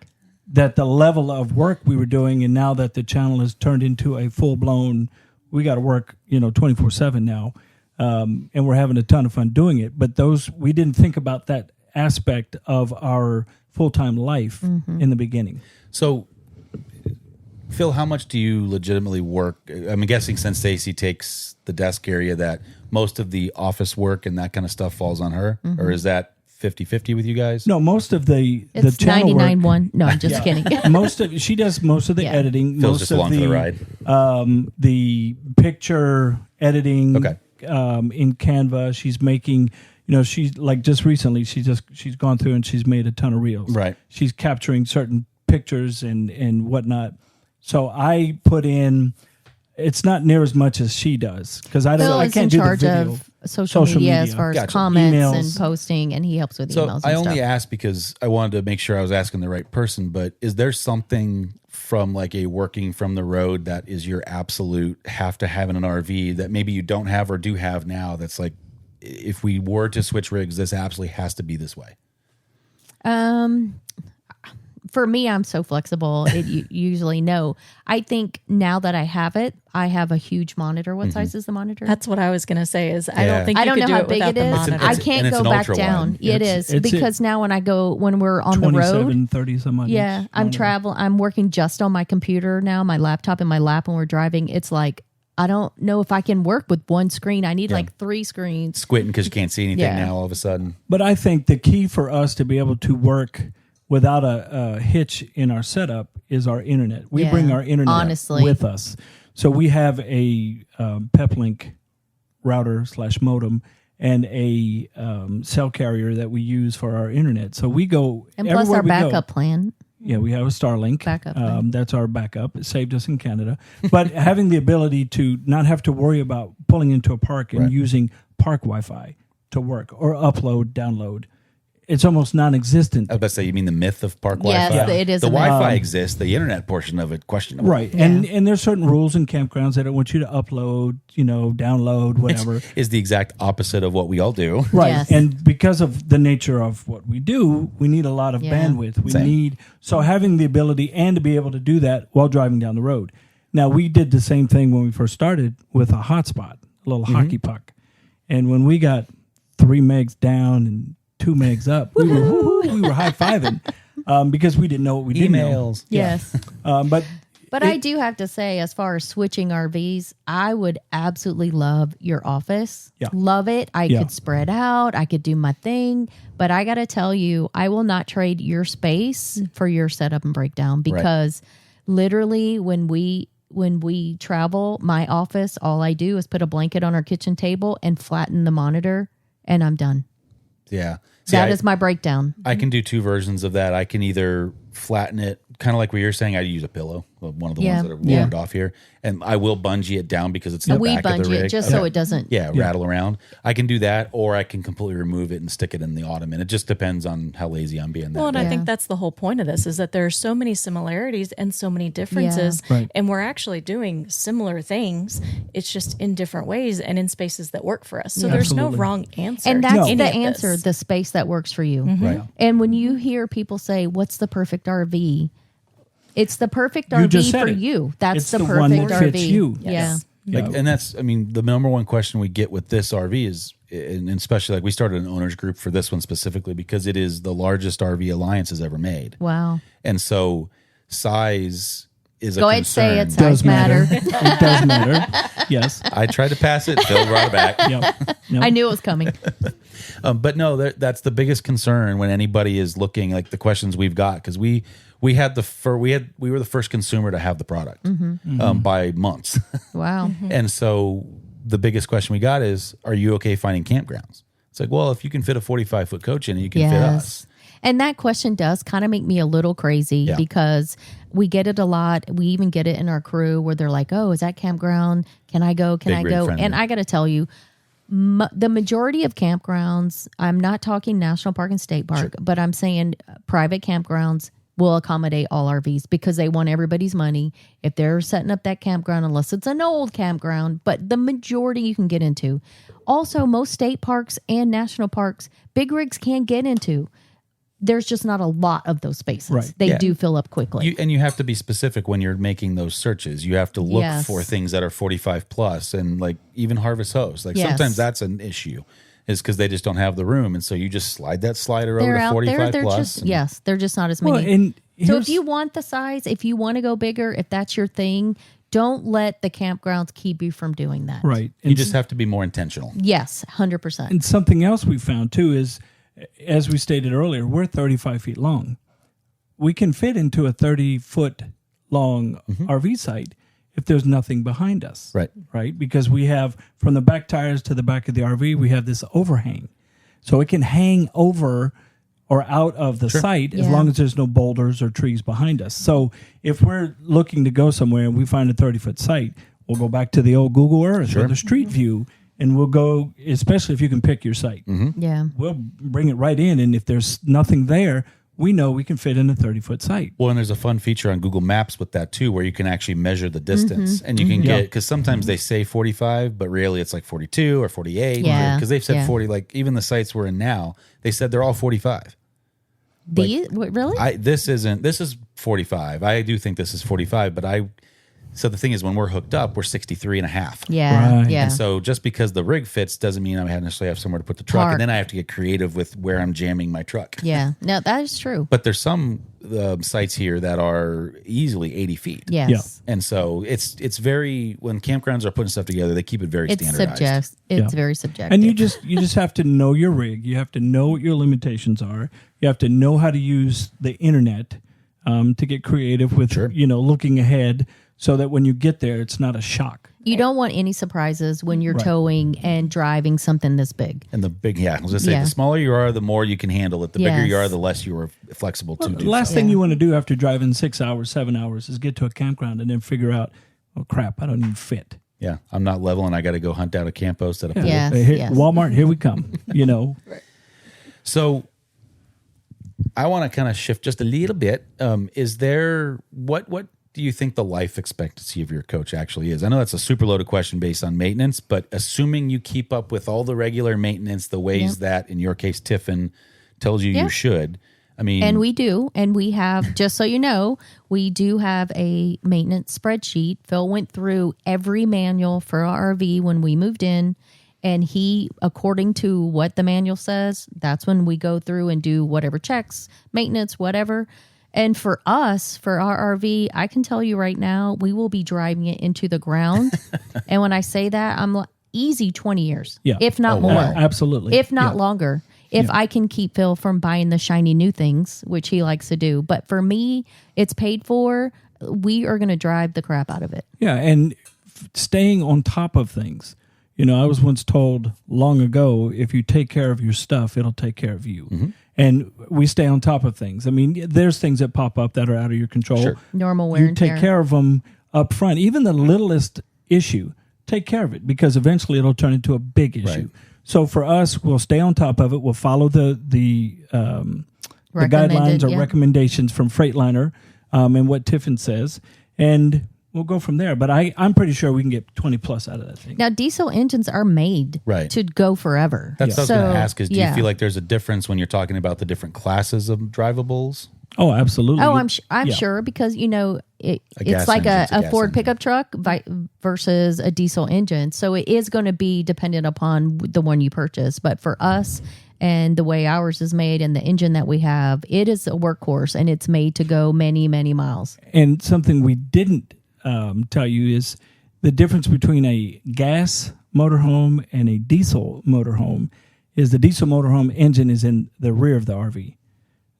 That the level of work we were doing, and now that the channel has turned into a full blown, we got to work 24/7 now. And we're having a ton of fun doing it. But we didn't think about that aspect of our full-time life in the beginning. So, Phil, how much do you legitimately work? I'm guessing since Stacy takes the desk area that most of the office work and that kind of stuff falls on her? Or is that 50-50 with you guys? No, most of the channel 99-1. No, I'm just kidding. She does most of the editing. Phil's most just of along for the ride. The picture editing. Okay. In Canva, she's making, she's like just recently, she's gone through and she's made a ton of reels. Right. She's capturing certain pictures and whatnot. So I put in, it's not near as much as she does because I can't do the video. Of social media as far as comments emails. And posting, and he helps with emails. So I only asked because I wanted to make sure I was asking the right person. But is there something from like a working from the road that is your absolute have to have in an RV that maybe you don't have or do have now? That's like, if we were to switch rigs, this absolutely has to be this way. For me, I'm so flexible. Usually no. I think now that I have it, I have a huge monitor. What size is the monitor? That's what I was going to say. Is I don't think I don't you know could how do it big without it the is. monitor. I can't go back down. It is because now when we're on the road, 30 some odd. Yeah, I'm working just on my computer now, my laptop in my lap when we're driving. It's like I don't know if I can work with one screen. I need like 3 screens. Squinting because you can't see anything now all of a sudden. But I think the key for us to be able to work without a hitch in our setup is our internet. We bring our internet honestly. with us. So we have a Peplink router / modem and a cell carrier that we use for our internet. So we go And plus everywhere our we go. backup plan. Yeah, we have a Starlink. Backup plan. That's our backup. It saved us in Canada. But having the ability to not have to worry about pulling into a park and using park Wi-Fi to work or upload, download, it's almost non-existent. I was about to say, you mean the myth of park Yes, Wi-Fi? it is The a myth. Wi-Fi exists. The internet portion of it, questionable. Right. Yeah. And there's certain rules in campgrounds that don't want you to upload, download, whatever. Is the exact opposite of what we all do. Right. Yes. And because of the nature of what we do, we need a lot of bandwidth. We Same. need, so having the ability and to be able to do that while driving down the road. Now, we did the same thing when we first started with a hotspot, a little hockey puck. And when we got 3 megs down and 2 megs up, we were high-fiving because we didn't know what we didn't know. Emails. Yes. But I do have to say, as far as switching RVs, I would absolutely love your office. Yeah. Love it. I could spread out. I could do my thing. But I got to tell you, I will not trade your space for your setup and breakdown because literally when we travel, my office, all I do is put a blanket on our kitchen table and flatten the monitor, and I'm done. Yeah. That is my breakdown. I can do 2 versions of that. I can either flatten it, kind of like what you're saying. I use a pillow, one of the ones that are rolled off here, and I will bungee it down because it's the We back of the bungee rig. it just so it doesn't. rattle around. I can do that, or I can completely remove it and stick it in the ottoman. It just depends on how lazy I'm being. Well, and I think that's the whole point of this is that there are so many similarities and so many differences, Right. and we're actually doing similar things. It's just in different ways and in spaces that work for us. So there's no Absolutely. wrong answer. And to that's any the of this. answer, the space that works for you. Right. And when you hear people say, what's the perfect RV? It's the perfect You just RV said for it. you. That's It's the the perfect one that RV. fits you. Yeah. Like, and that's, I mean, the number one question we get with this RV is, and especially like we started an owners group for this one specifically because it is the largest RV Alliance has ever made. Wow. And so size is a Go ahead and concern. say it. Size matter. It does matter. Yes. I tried to pass it. Phil brought it back. Yep. I knew it was coming. But no, that's the biggest concern when anybody is looking, like the questions we've got, because we were the first consumer to have the product by months. Wow. And so the biggest question we got is, are you okay finding campgrounds? It's like, well, if you can fit a 45-foot coach in it, you can fit us. And that question does kind of make me a little crazy because we get it a lot. We even get it in our crew where they're like, oh, is that campground? Can I go? Can Big I rig go? friendly. And I got to tell you, the majority of campgrounds, I'm not talking national park and state park, but I'm saying private campgrounds will accommodate all RVs because they want everybody's money. If they're setting up that campground, unless it's an old campground, but the majority you can get into. Also, most state parks and national parks, big rigs can get into. There's just not a lot of those spaces. Right. They do fill up quickly. You have to be specific when you're making those searches. You have to look for things that are 45 plus, and like even Harvest Host. Like sometimes that's an issue, is because they just don't have the room, and so you just slide that slider over to 45 They're plus. just, they're just not as many. Well, and So here's- if you want the size, if you want to go bigger, if that's your thing, don't let the campgrounds keep you from doing that. right. You just have to be more intentional. Yes, 100%. And something else we found too is, as we stated earlier, we're 35 feet long. We can fit into a 30-foot long RV site if there's nothing behind us. Right. Right? Because we have, from the back tires to the back of the RV, we have this overhang. So it can hang over or out of the site as long as there's no boulders or trees behind us. So if we're looking to go somewhere and we find a 30-foot site, we'll go back to the old Google Earth or the Street View, and we'll go, especially if you can pick your site. Yeah. We'll bring it right in, and if there's nothing there, we know we can fit in a 30-foot site. Well, and there's a fun feature on Google Maps with that too, where you can actually measure the distance, and you can get, because sometimes they say 45, but really it's like 42 or 48. Yeah. Because they've said 40. Like even the sites we're in now, they said they're all 45. Really? This is 45. I do think this is 45, but I So the thing is, when we're hooked up, we're 63 and a half. Yeah. Right. Yeah. And so just because the rig fits doesn't mean I necessarily have somewhere to put the truck. Park. And then I have to get creative with where I'm jamming my truck. Yeah. No, that is true. But there's some sites here that are easily 80 feet. Yes. Yeah. And so it's very, when campgrounds are putting stuff together, they keep it very It's standardized. It's very subjective. And you just have to know your rig. You have to know what your limitations are. You have to know how to use the internet to get creative with, looking ahead so that when you get there, it's not a shock. You don't want any surprises when you're towing and driving something this big. And the big, I was going to say, the smaller you are, the more you can handle it. The bigger you Yes. are, the less you are flexible to do. The last thing you want to do after driving 6 hours, 7 hours is get to a campground and then figure out, oh, crap, I don't even fit. Yeah, I'm not level and I got to go hunt out a camp post at a pool. Yeah. Yes. Walmart, here we come, So I want to kind of shift just a little bit. Is there, what do you think the life expectancy of your coach actually is? I know that's a super loaded question based on maintenance, but assuming you keep up with all the regular maintenance, the ways that, in your case, Tiffin tells you you should. I mean, And we do. And we have, just so you know, we do have a maintenance spreadsheet. Phil went through every manual for our RV when we moved in. And he, according to what the manual says, that's when we go through and do whatever checks, maintenance, whatever. And for us, for our RV, I can tell you right now, we will be driving it into the ground. And when I say that, I'm like, easy 20 years, if not more. wow. Absolutely. If not longer. If I can keep Phil from buying the shiny new things, which he likes to do. But for me, it's paid for. We are going to drive the crap out of it. Yeah, and staying on top of things. I was once told long ago, if you take care of your stuff, it'll take care of you. Mm-hmm. And we stay on top of things. I mean, there's things that pop up that are out of your control. Sure. Normal wear You and take tear. care of them up front. Even the littlest issue, take care of it because eventually it'll turn into a big issue. Right. So for us, we'll stay on top of it. We'll follow the guidelines or recommendations from Freightliner and what Tiffin says, and we'll go from there. But I'm pretty sure we can get 20 plus out of that thing. Now, diesel engines are made to go forever. That's what I was going to ask is, do you yeah. feel like there's a difference when you're talking about the different classes of drivables? Oh, absolutely. Oh, I'm sure because, it's like a Ford pickup truck versus a diesel engine. So it is going to be dependent upon the one you purchase. But for us and the way ours is made and the engine that we have, it is a workhorse and it's made to go many, many miles. And something we didn't tell you is the difference between a gas motorhome and a diesel motorhome is the diesel motorhome engine is in the rear of the RV.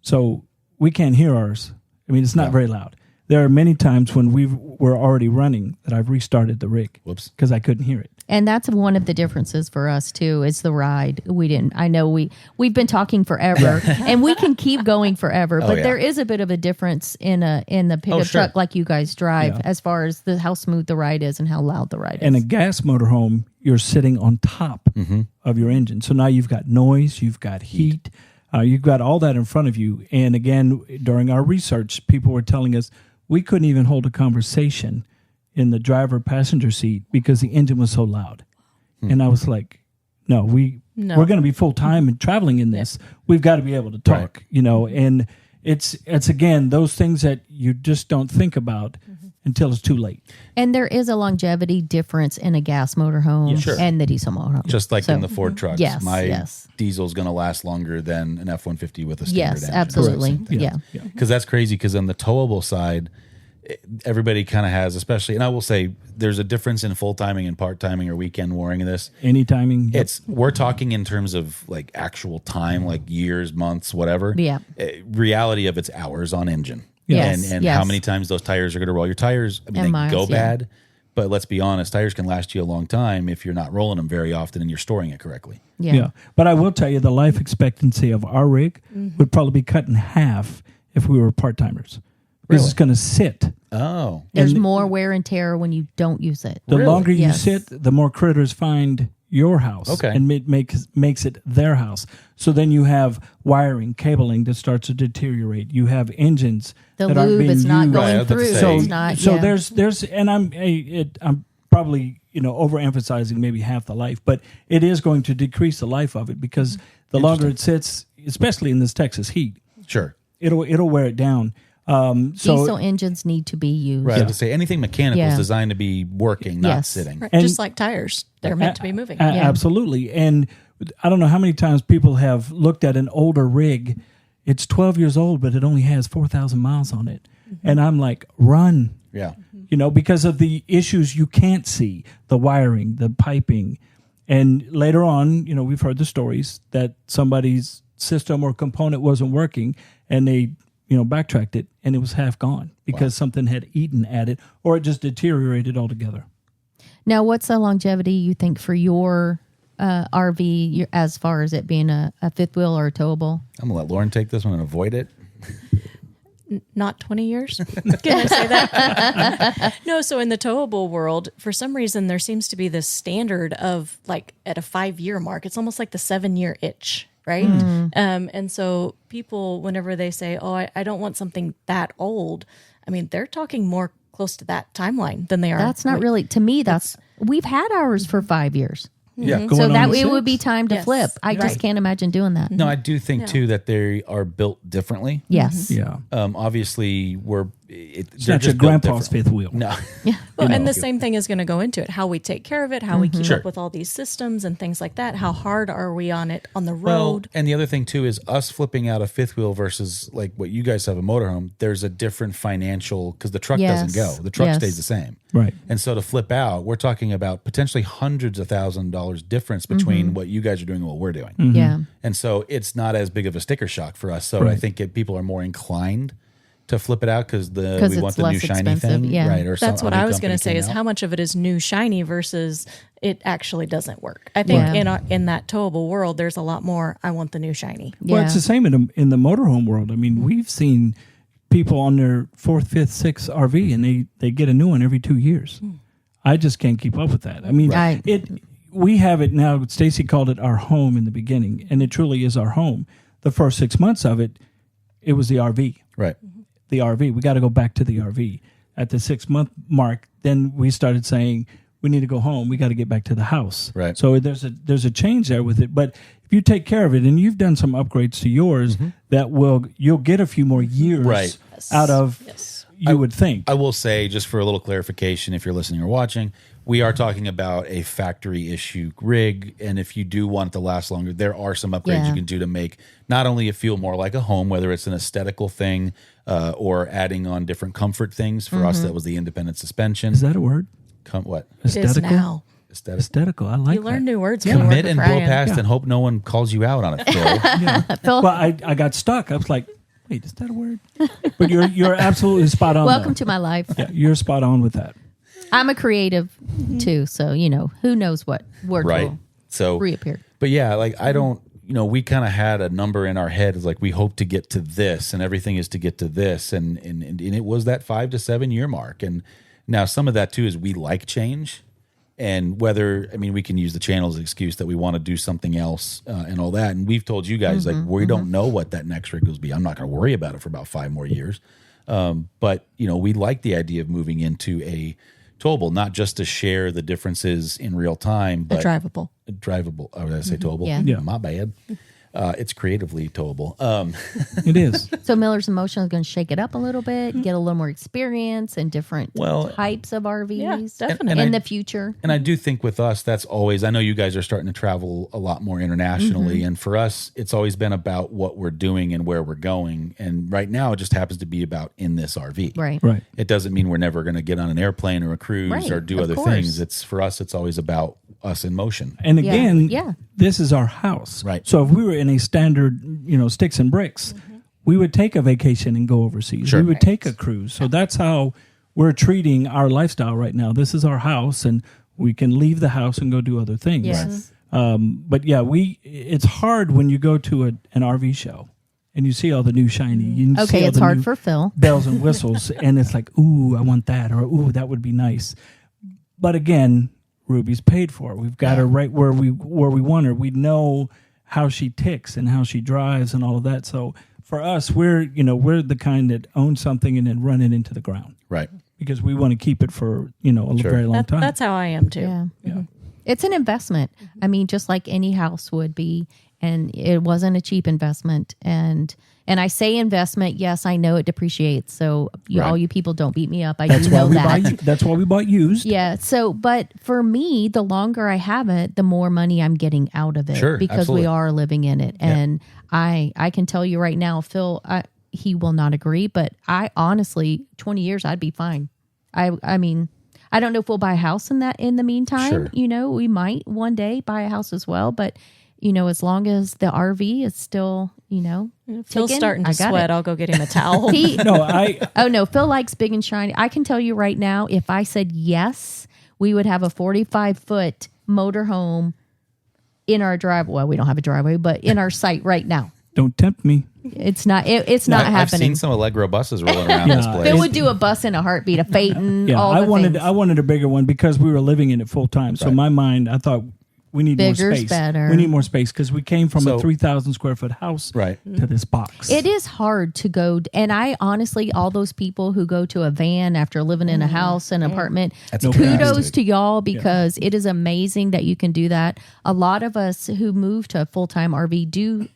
So we can't hear ours. I mean, it's not very loud. There are many times when we were already running that I've restarted the rig because I couldn't hear it. And that's one of the differences for us too, is the ride. I know we've been talking forever and we can keep going forever, but there is a bit of a difference in the pickup truck like you guys drive as far as how smooth the ride is and how loud the ride is. And a gas motorhome, you're sitting on top of your engine. So now you've got noise, you've got heat, you've got all that in front of you. And again, during our research, people were telling us we couldn't even hold a conversation in the driver passenger seat because the engine was so loud. And I was like, no, we're going to be full time and traveling in this. We've got to be able to talk, and it's again, those things that you just don't think about until it's too late. And there is a longevity difference in a gas motorhome and the diesel motorhome. Just like in the Ford trucks. Yes, My diesel's going to last longer than an F-150 with a standard engine. Yes, absolutely. Yeah. Because that's crazy because on the towable side, everybody kind of has, especially, and I will say there's a difference in full timing and part timing or weekend warring of this. Any timing. We're talking in terms of like actual time, like years, months, whatever. Yeah. Reality of its hours on engine. Yes, And how many times those tires are going to roll. Your tires, I mean, they miles, go bad, but let's be honest, tires can last you a long time if you're not rolling them very often and you're storing it correctly. Yeah. But I will tell you the life expectancy of our rig would probably be cut in half if we were part-timers. Because it's going to sit. Oh. There's more wear and tear when you don't use it. The longer you sit, the more critters find your house. Okay. And it makes it their house. So then you have wiring, cabling that starts to deteriorate. You have engines The that aren't lube being is not used. going Right, through. so- It's not, So yeah. there's and I'm probably overemphasizing maybe half the life, but it is going to decrease the life of it because the longer it sits, especially in this Texas heat, Sure. it'll wear it down. Diesel engines need to be used. Right. To say anything mechanical is Yeah. designed to be working, not Yes. sitting. Right, And- just like tires, they're meant to be moving. Absolutely. And I don't know how many times people have looked at an older rig. It's 12 years old, but it only has 4,000 miles on it. And I'm like, run. Yeah. Because of the issues you can't see, the wiring, the piping. And later on, we've heard the stories that somebody's system or component wasn't working and they, backtracked it and it was half gone because something had eaten at it or it just deteriorated altogether. Now, what's the longevity you think for your RV as far as it being a fifth wheel or a towable? I'm going to let Lauren take this one and avoid it. Not 20 years. Can I say that? No, so in the towable world, for some reason, there seems to be this standard of like at a 5-year mark, it's almost like the 7-year itch, right? And so people, whenever they say, oh, I don't want something that old, I mean, they're talking more close to that timeline than they are. That's not really, to me, we've had ours for 5 years. Yeah. So that on it would 6. be time to Yes. flip. I just Right. can't imagine doing that. No, I do think too that they are built differently. Yes. Yeah. Obviously, It's not your grandpa's fifth wheel. No. Well, and the same thing is going to go into it. How we take care of it, how we keep Sure. up with all these systems and things like that. How hard are we on it on the Well, road? and the other thing too is us flipping out a fifth wheel versus like what you guys have a motorhome. There's a different financial because the truck doesn't Yes. go. The truck Yes. stays the same. Right. And so to flip out, we're talking about potentially hundreds of $1,000s difference between what you guys are doing and what we're doing. Yeah. And so it's not as big of a sticker shock for us. So I think people are more inclined to flip it out because we it's want the new less shiny expensive, thing, yeah. right? Or That's some what other I was company going to say came is out. how much of it is new shiny versus it actually doesn't work. I think Yeah. in that towable world, there's a lot more, I want the new shiny. Well, it's the same in the motorhome world. I mean, we've seen people on their 4th, 5th, 6th RV and they get a new one every 2 years. I just can't keep up with that. I mean, Right. we have it now. Stacy called it our home in the beginning, and it truly is our home. The first 6 months of it, it was the RV. Right. The RV. We got to go back to the RV. At the 6-month mark, then we started saying we need to go home. We got to get back to the house. Right. So there's a change there with it. But if you take care of it, and you've done some upgrades to yours, you'll get a few more years Right. out of. You would think. I will say, just for a little clarification, if you're listening or watching, we are talking about a factory issue rig. And if you do want it to last longer, there are some upgrades you can do to make not only it feel more like a home, whether it's an aesthetical thing or adding on different comfort things. For us, that was the independent suspension. Is that a word? What? It is now. Aesthetic. Aesthetical. I like You learn that. new words. when you work Commit with and blow Ryan. past and hope no one calls you out on it, Phil. Well, I got stuck. I was like, wait, is that a word? But you're absolutely spot on. Welcome though. to my life. Yeah, you're spot on with that. I'm a creative too, so who knows what word Right. will So, reappear. but yeah, like I don't, we kind of had a number in our head. It's like we hope to get to this, and everything is to get to this, and it was that 5 to 7 year mark. And now some of that too is we like change, and we can use the channel as an excuse that we want to do something else and all that. And we've told you guys like we don't know what that next rig will be. I'm not going to worry about it for about 5 more years. But we like the idea of moving into a towable, not just to share the differences in real time, but Drivable. drivable. Oh, did I say towable? Yeah. My bad. It's creatively towable. It is. So Miller's in Motion is going to shake it up a little bit, get a little more experience and different types of RVs Yeah, definitely. in the future. And I do think with us, that's always, I know you guys are starting to travel a lot more internationally. And for us, it's always been about what we're doing and where we're going. And right now, it just happens to be about in this RV. Right. Right. It doesn't mean we're never going to get on an airplane or a cruise Right, or do of other course. things. It's for us, it's always about us in motion. And Yeah. again, Yeah. this is our house. Right. So if we were in a standard, sticks and bricks, we would take a vacation and go overseas. Sure. We would take a cruise. So that's how we're treating our lifestyle right now. This is our house, and we can leave the house and go do other things. Yes. But yeah, it's hard when you go to an RV show and you see all the new shiny. You see Okay, all it's the hard new for Phil. bells and whistles, and it's like, ooh, I want that, or ooh, that would be nice. But again, Ruby's paid for. We've got her right where we want her. We know how she ticks and how she drives and all of that. So for us, we're the kind that own something and then run it into the ground Right. because we want to keep it for a very long time. That's how I am too. Yeah. Yeah. It's an investment. I mean, just like any house would be. And it wasn't a cheap investment. And And I say investment. Yes, I know it depreciates. So all you people don't beat me up. I That's do why know we that. that's why we bought used. Yeah. So, but for me, the longer I have it, the more money I'm getting out of it Sure, because absolutely. we are living in it. And I can tell you right now, Phil, he will not agree, but I honestly, 20 years, I'd be fine. I mean, I don't know if we'll buy a house in the meantime. Sure. You know, we might one day buy a house as well, but you know, as long as the RV is still, you know, Phil's ticking, starting to I got sweat. it. I'll go get him a towel. Oh no, Phil likes big and shiny. I can tell you right now, if I said yes, we would have a 45-foot motorhome in our driveway. Well, we don't have a driveway, but in our site right now. Don't tempt me. It's not. It's not I've happening. seen some Allegro buses rolling around this place. Phil would do a bus in a heartbeat, a Phaeton. Yeah, all I the wanted things. I wanted a bigger one because we were living in it full time. So in my mind, I thought we need more Bigger's space. better. We need more space because we came from So- a 3,000 square foot house Right. to this box. It is hard to go, and I honestly, all those people who go to a van after living in a house, an apartment, That's kudos fantastic. to y'all because it is amazing that you can do that. A lot of us who move to a full-time RV do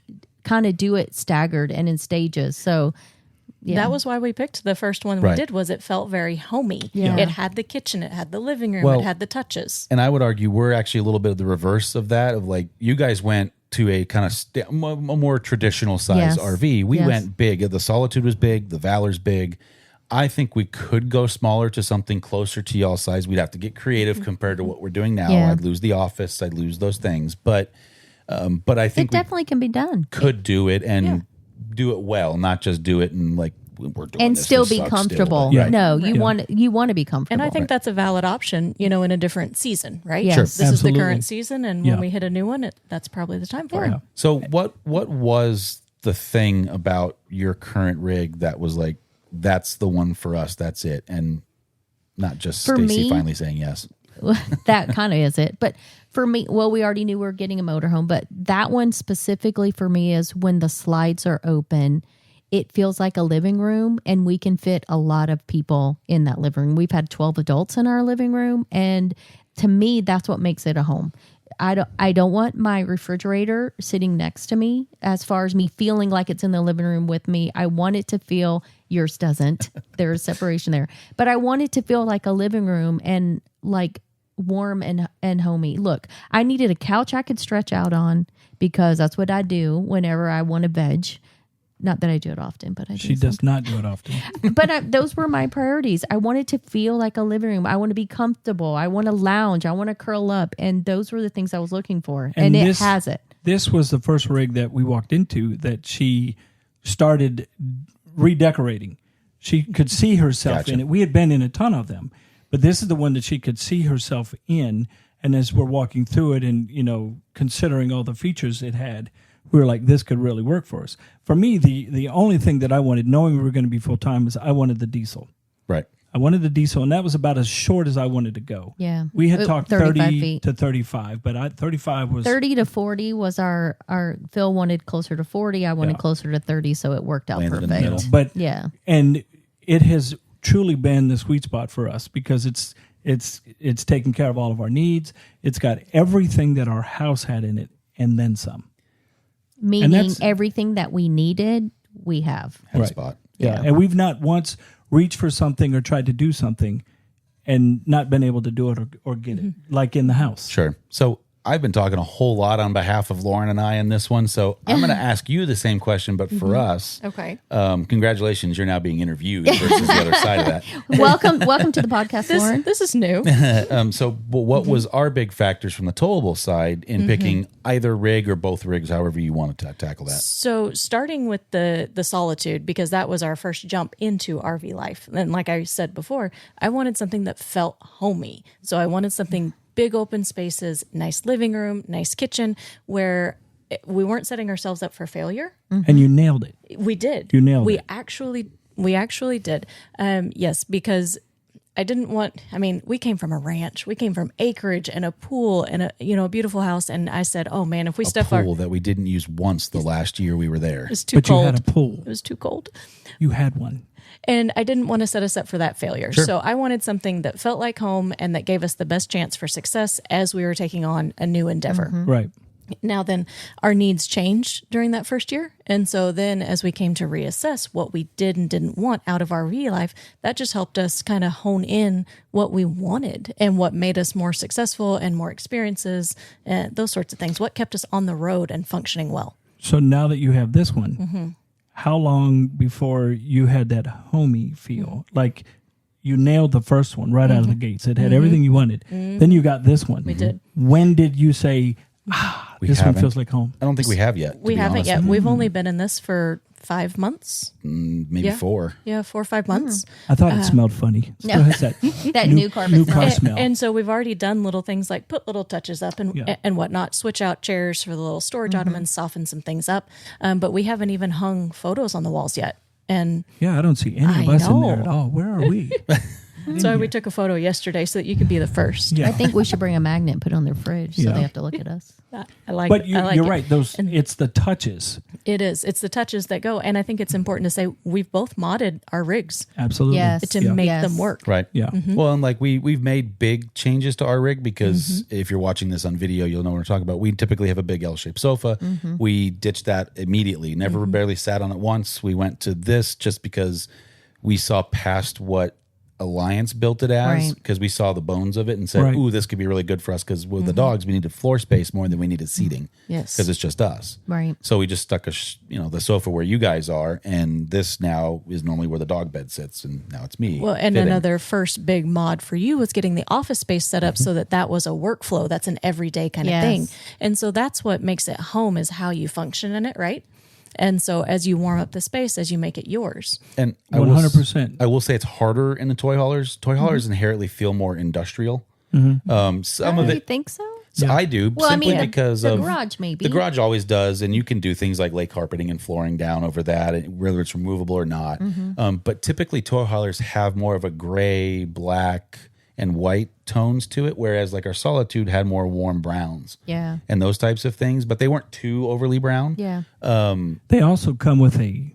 kind of do it staggered and in stages. So yeah. That was why we picked the first one we Right. did. Was it felt very homey. Yeah. It had the kitchen, it had the living room, Well- it had the touches. And I would argue we're actually a little bit of the reverse of that. Of like, you guys went to a kind of a more traditional size Yes. RV. We Yes. went big. The Solitude was big. The Valor's big. I think we could go smaller to something closer to y'all size. We'd have to get creative compared to what we're doing now. Yeah. I'd lose the office. I'd lose those things. But I it think we definitely can be done. could do it and do it well, not just do it and like we're doing And this, still we be suck comfortable. Still, but- No, you want to be comfortable. And I think that's a valid option, you know, in a different season, right? Yes. Sure. This is Absolutely. the current season, and Yeah. when we hit a new one, that's probably the time for it. So what was the thing about your current rig that was like, that's the one for us, that's it, and not just For Stacy me- finally saying yes? that kind of is it. But for me, well, we already knew we were getting a motorhome, but that one specifically for me is when the slides are open, it feels like a living room and we can fit a lot of people in that living room. We've had 12 adults in our living room. And to me, that's what makes it a home. I don't want my refrigerator sitting next to me as far as me feeling like it's in the living room with me. I want it to feel, yours doesn't. There's separation there. But I want it to feel like a living room and like warm and homey. Look, I needed a couch I could stretch out on because that's what I do whenever I want to veg. Not that I do it often, but I do. She does not do it often. But those were my priorities. I wanted to feel like a living room. I want to be comfortable. I want to lounge. I want to curl up. And those were the things I was looking for. And it has it. This was the first rig that we walked into that she started redecorating. She could see herself Gotcha. in it. We had been in a ton of them, but this is the one that she could see herself in. And as we're walking through it and, you know, considering all the features it had, we were like, this could really work for us. For me, the only thing that I wanted, knowing we were going to be full-time, is I wanted the diesel. Right. I wanted the diesel, and that was about as short as I wanted to go. Yeah. We had talked 35 30 feet. to 35, but 35 was... 30 to 40 was our Phil wanted closer to 40. I wanted Yeah. closer to 30. So it worked out Landed in the perfect. middle. But Yeah. and it has truly been the sweet spot for us because it's taken care of all of our needs. It's got everything that our house had in it and then some. Meaning that's- everything that we needed, we have. Headspot. Yeah. And we've not once reached for something or tried to do something and not been able to do it or get it, like in the house. Sure. So I've been talking a whole lot on behalf of Lauren and I in this one. So I'm going to ask you the same question, but for us, Okay. congratulations, you're now being interviewed versus the other side of that. Welcome to the podcast, Lauren. This is new. So what was our big factors from the Towable side in picking either rig or both rigs, however you wanted to tackle that? So starting with the Solitude, because that was our first jump into RV life. And like I said before, I wanted something that felt homey. So I wanted something big open spaces, nice living room, nice kitchen, where we weren't setting ourselves up for failure. And you nailed it. We did. You nailed we it. We actually did. Yes, because I didn't want, we came from a ranch. We came from acreage and a pool and a beautiful house. And I said, oh man, if we stuff our, Pool that we didn't use once the last year we were there. it was too But cold. you had a pool. It was too cold. You had one. And I didn't want to set us up for that failure. Sure. So I wanted something that felt like home and that gave us the best chance for success as we were taking on a new endeavor. Right. Now then, our needs changed during that first year. And so then as we came to reassess what we did and didn't want out of RV life, that just helped us kind of hone in what we wanted and what made us more successful and more experiences and those sorts of things. What kept us on the road and functioning well. So now that you have this one, how long before you had that homey feel? Like you nailed the first one right out of the gates. It had everything you wanted. Then you got this one. We did. When did you say, this one feels like home? I don't think we have yet. We haven't yet. We've only been in this for 5 months. Maybe 4. Yeah, 4 or 5 months. I thought it smelled funny. Still has that That new carpet new smell. car smell. And so we've already done little things like put little touches up and whatnot, switch out chairs for the little storage ottomans, soften some things up. But we haven't even hung photos on the walls yet. And Yeah, I don't see any of us in there at all. Where are we? so we took a photo yesterday so that you could be the first. Yeah. I think we should bring a magnet and put it on their fridge so Yeah. they have to look at us. I like But it. you're I like it. right. It's the touches. It is. It's the touches that go. And I think it's important to say we've both modded our rigs Absolutely. Yes. to Yeah. make Yes. them work. Right. Yeah. Well, and like we've made big changes to our rig because if you're watching this on video, you'll know what we're talking about. We typically have a big L-shaped sofa. We ditched that immediately. Never barely sat on it once. We went to this just because we saw past what Alliance built it as Right. because we saw the bones of it and said, Right. "Ooh, this could be really good for us." Because with the dogs, we needed floor space more than we needed seating. Yes. Because it's just us. Right. So we just stuck the sofa where you guys are, and this now is normally where the dog bed sits, and now it's me. Well, and fitting. another first big mod for you was getting the office space set up so that was a workflow. That's an everyday kind of Yes. thing. And so that's what makes it home is how you function in it, right? And so as you warm up the space, as you make it yours. And 100%. I will say it's harder in the toy haulers. Toy haulers inherently feel more industrial. Some of You it, think so? I do, Well, simply I mean, because the of garage maybe. The garage always does, and you can do things like lay carpeting and flooring down over that, whether it's removable or not. But typically, toy haulers have more of a gray, black, and white tones to it, whereas like our Solitude had more warm browns. Yeah. And those types of things, but they weren't too overly brown. Yeah. They also come with a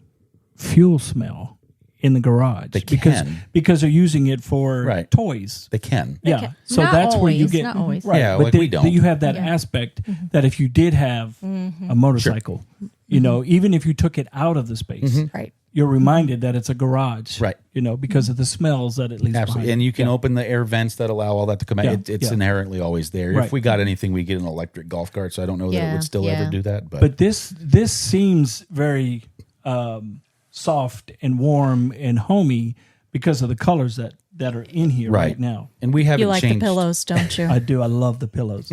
fuel smell in the garage. They because can. because they're using it for Right. toys. They can. Yeah. can. So Not that's where you always, get not always. right. Yeah, but like then, we don't. then you have that aspect that if you did have a motorcycle, you know, even if you took it out of the space, Right. you're reminded that it's a garage. Right. You know, because of the smells that it leaves Absolutely. behind. And you can open the air vents that allow all that to come out. Yeah, It's yeah. inherently always there. Right. If we got anything, we get an electric golf cart. So I don't know that it Yeah, would still yeah. ever do that. But this seems very soft and warm and homey because of the colors that are in here right now. And we haven't You like changed. the pillows, don't you? I do. I love the pillows.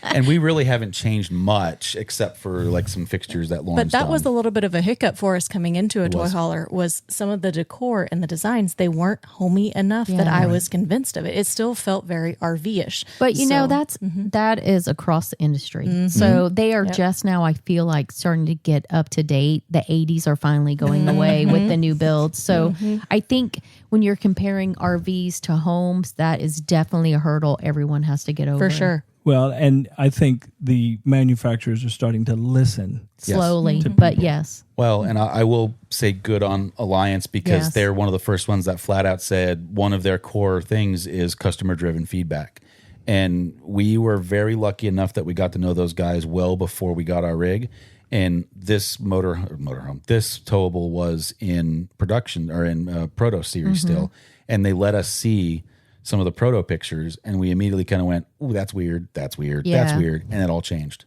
And we really haven't changed much except for like some fixtures that Lauren's But that was a done. little bit of a hiccup for us coming into a toy hauler was some of the decor and the designs, they weren't homey enough that Yeah. I was convinced of it. It still felt very RV-ish. But you know, So- that is across the industry. So they are just now, I feel like, starting to get up to date. The 80s are finally going away with the new builds. So I think when you're comparing RVs to homes, that is definitely a hurdle everyone has to get over. for sure. Well, and I think the manufacturers are starting to listen. Slowly, but yes. Well, and I will say good on Alliance because Yes. they're one of the first ones that flat out said one of their core things is customer driven feedback. And we were very lucky enough that we got to know those guys well before we got our rig. And this motorhome, this Towable was in production or in proto series still. And they let us see some of the proto pictures and we immediately kind of went, "Ooh, that's weird. That's weird. That's Yeah. weird." And it all changed.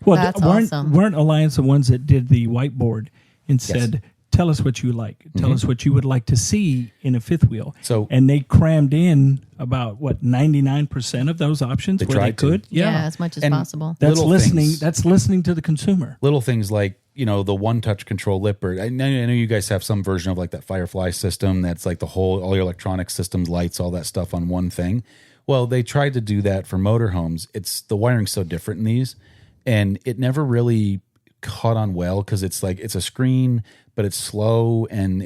Well, That's weren't awesome. Alliance the ones that did the whiteboard and said, "Tell us what you like. Tell us what you would like to see in a fifth wheel." So- and they crammed in about 99% of those options They where they tried to. could. Yeah, as much as And possible. That's Little listening. things. That's listening to the consumer. Little things like, you know, the one touch control lipper. I know you guys have some version of like that Firefly system that's like all your electronic systems, lights, all that stuff on one thing. Well, they tried to do that for motorhomes. The wiring's so different in these, and it never really caught on well because it's like it's a screen, but it's slow, and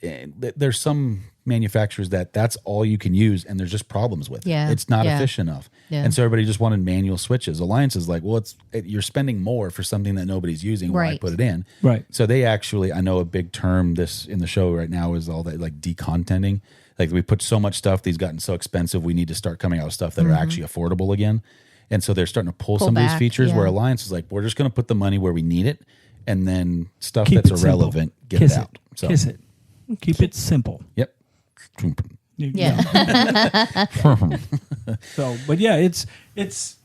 there's some manufacturers that's all you can use, and there's just problems with Yeah, it. It's not yeah. efficient enough, Yeah. and so everybody just wanted manual switches. Alliance is like, well, you're spending more for something that nobody's using. Why Right. put it in? Right. So they actually, I know a big term this in the show right now is all that like decontenting. Like we put so much stuff, these gotten so expensive, we need to start coming out with stuff that are actually affordable again. And so they're starting to pull Pull some of these back, features where yeah. Alliance is like, we're just going to put the money where we need it. And then stuff Keep that's it simple. irrelevant, get Kiss it out. So, Kiss it. Keep it simple. Yep. Yeah. So, but yeah, it's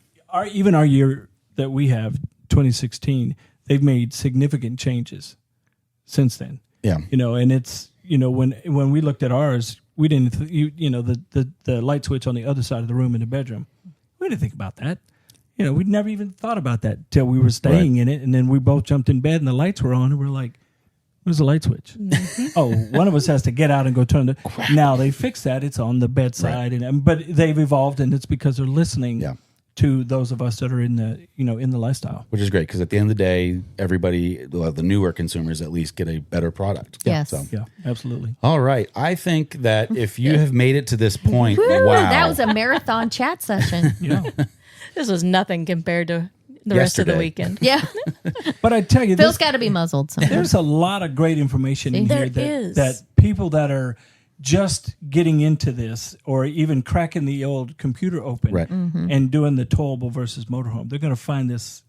even our year that we have, 2016, they've made significant changes since then. Yeah. And it's, when we looked at ours, we didn't, the light switch on the other side of the room in the bedroom, we didn't think about that. We'd never even thought about that till we were staying in it. And then we both jumped in bed and the lights were on and we're like, where's the light switch? Mm-hmm. Oh, one of us has to get out and go turn the. Now they fixed that. It's on the bedside, but they've evolved, and it's because they're listening to those of us that are in the in the lifestyle, which is great because at the end of the day, everybody, the newer consumers at least, get a better product. Yes. So. Yeah, absolutely. All right. I think that if you have made it to this point, Woo, wow, that was a marathon chat session. Yeah, This was nothing compared to the rest of the Yesterday. weekend. Yeah. but I tell you, Phil's got to be muzzled. there's a lot of great information in There here that, is. that people that are just getting into this or even cracking the old computer open Right. and doing the towable versus motorhome, they're going to find this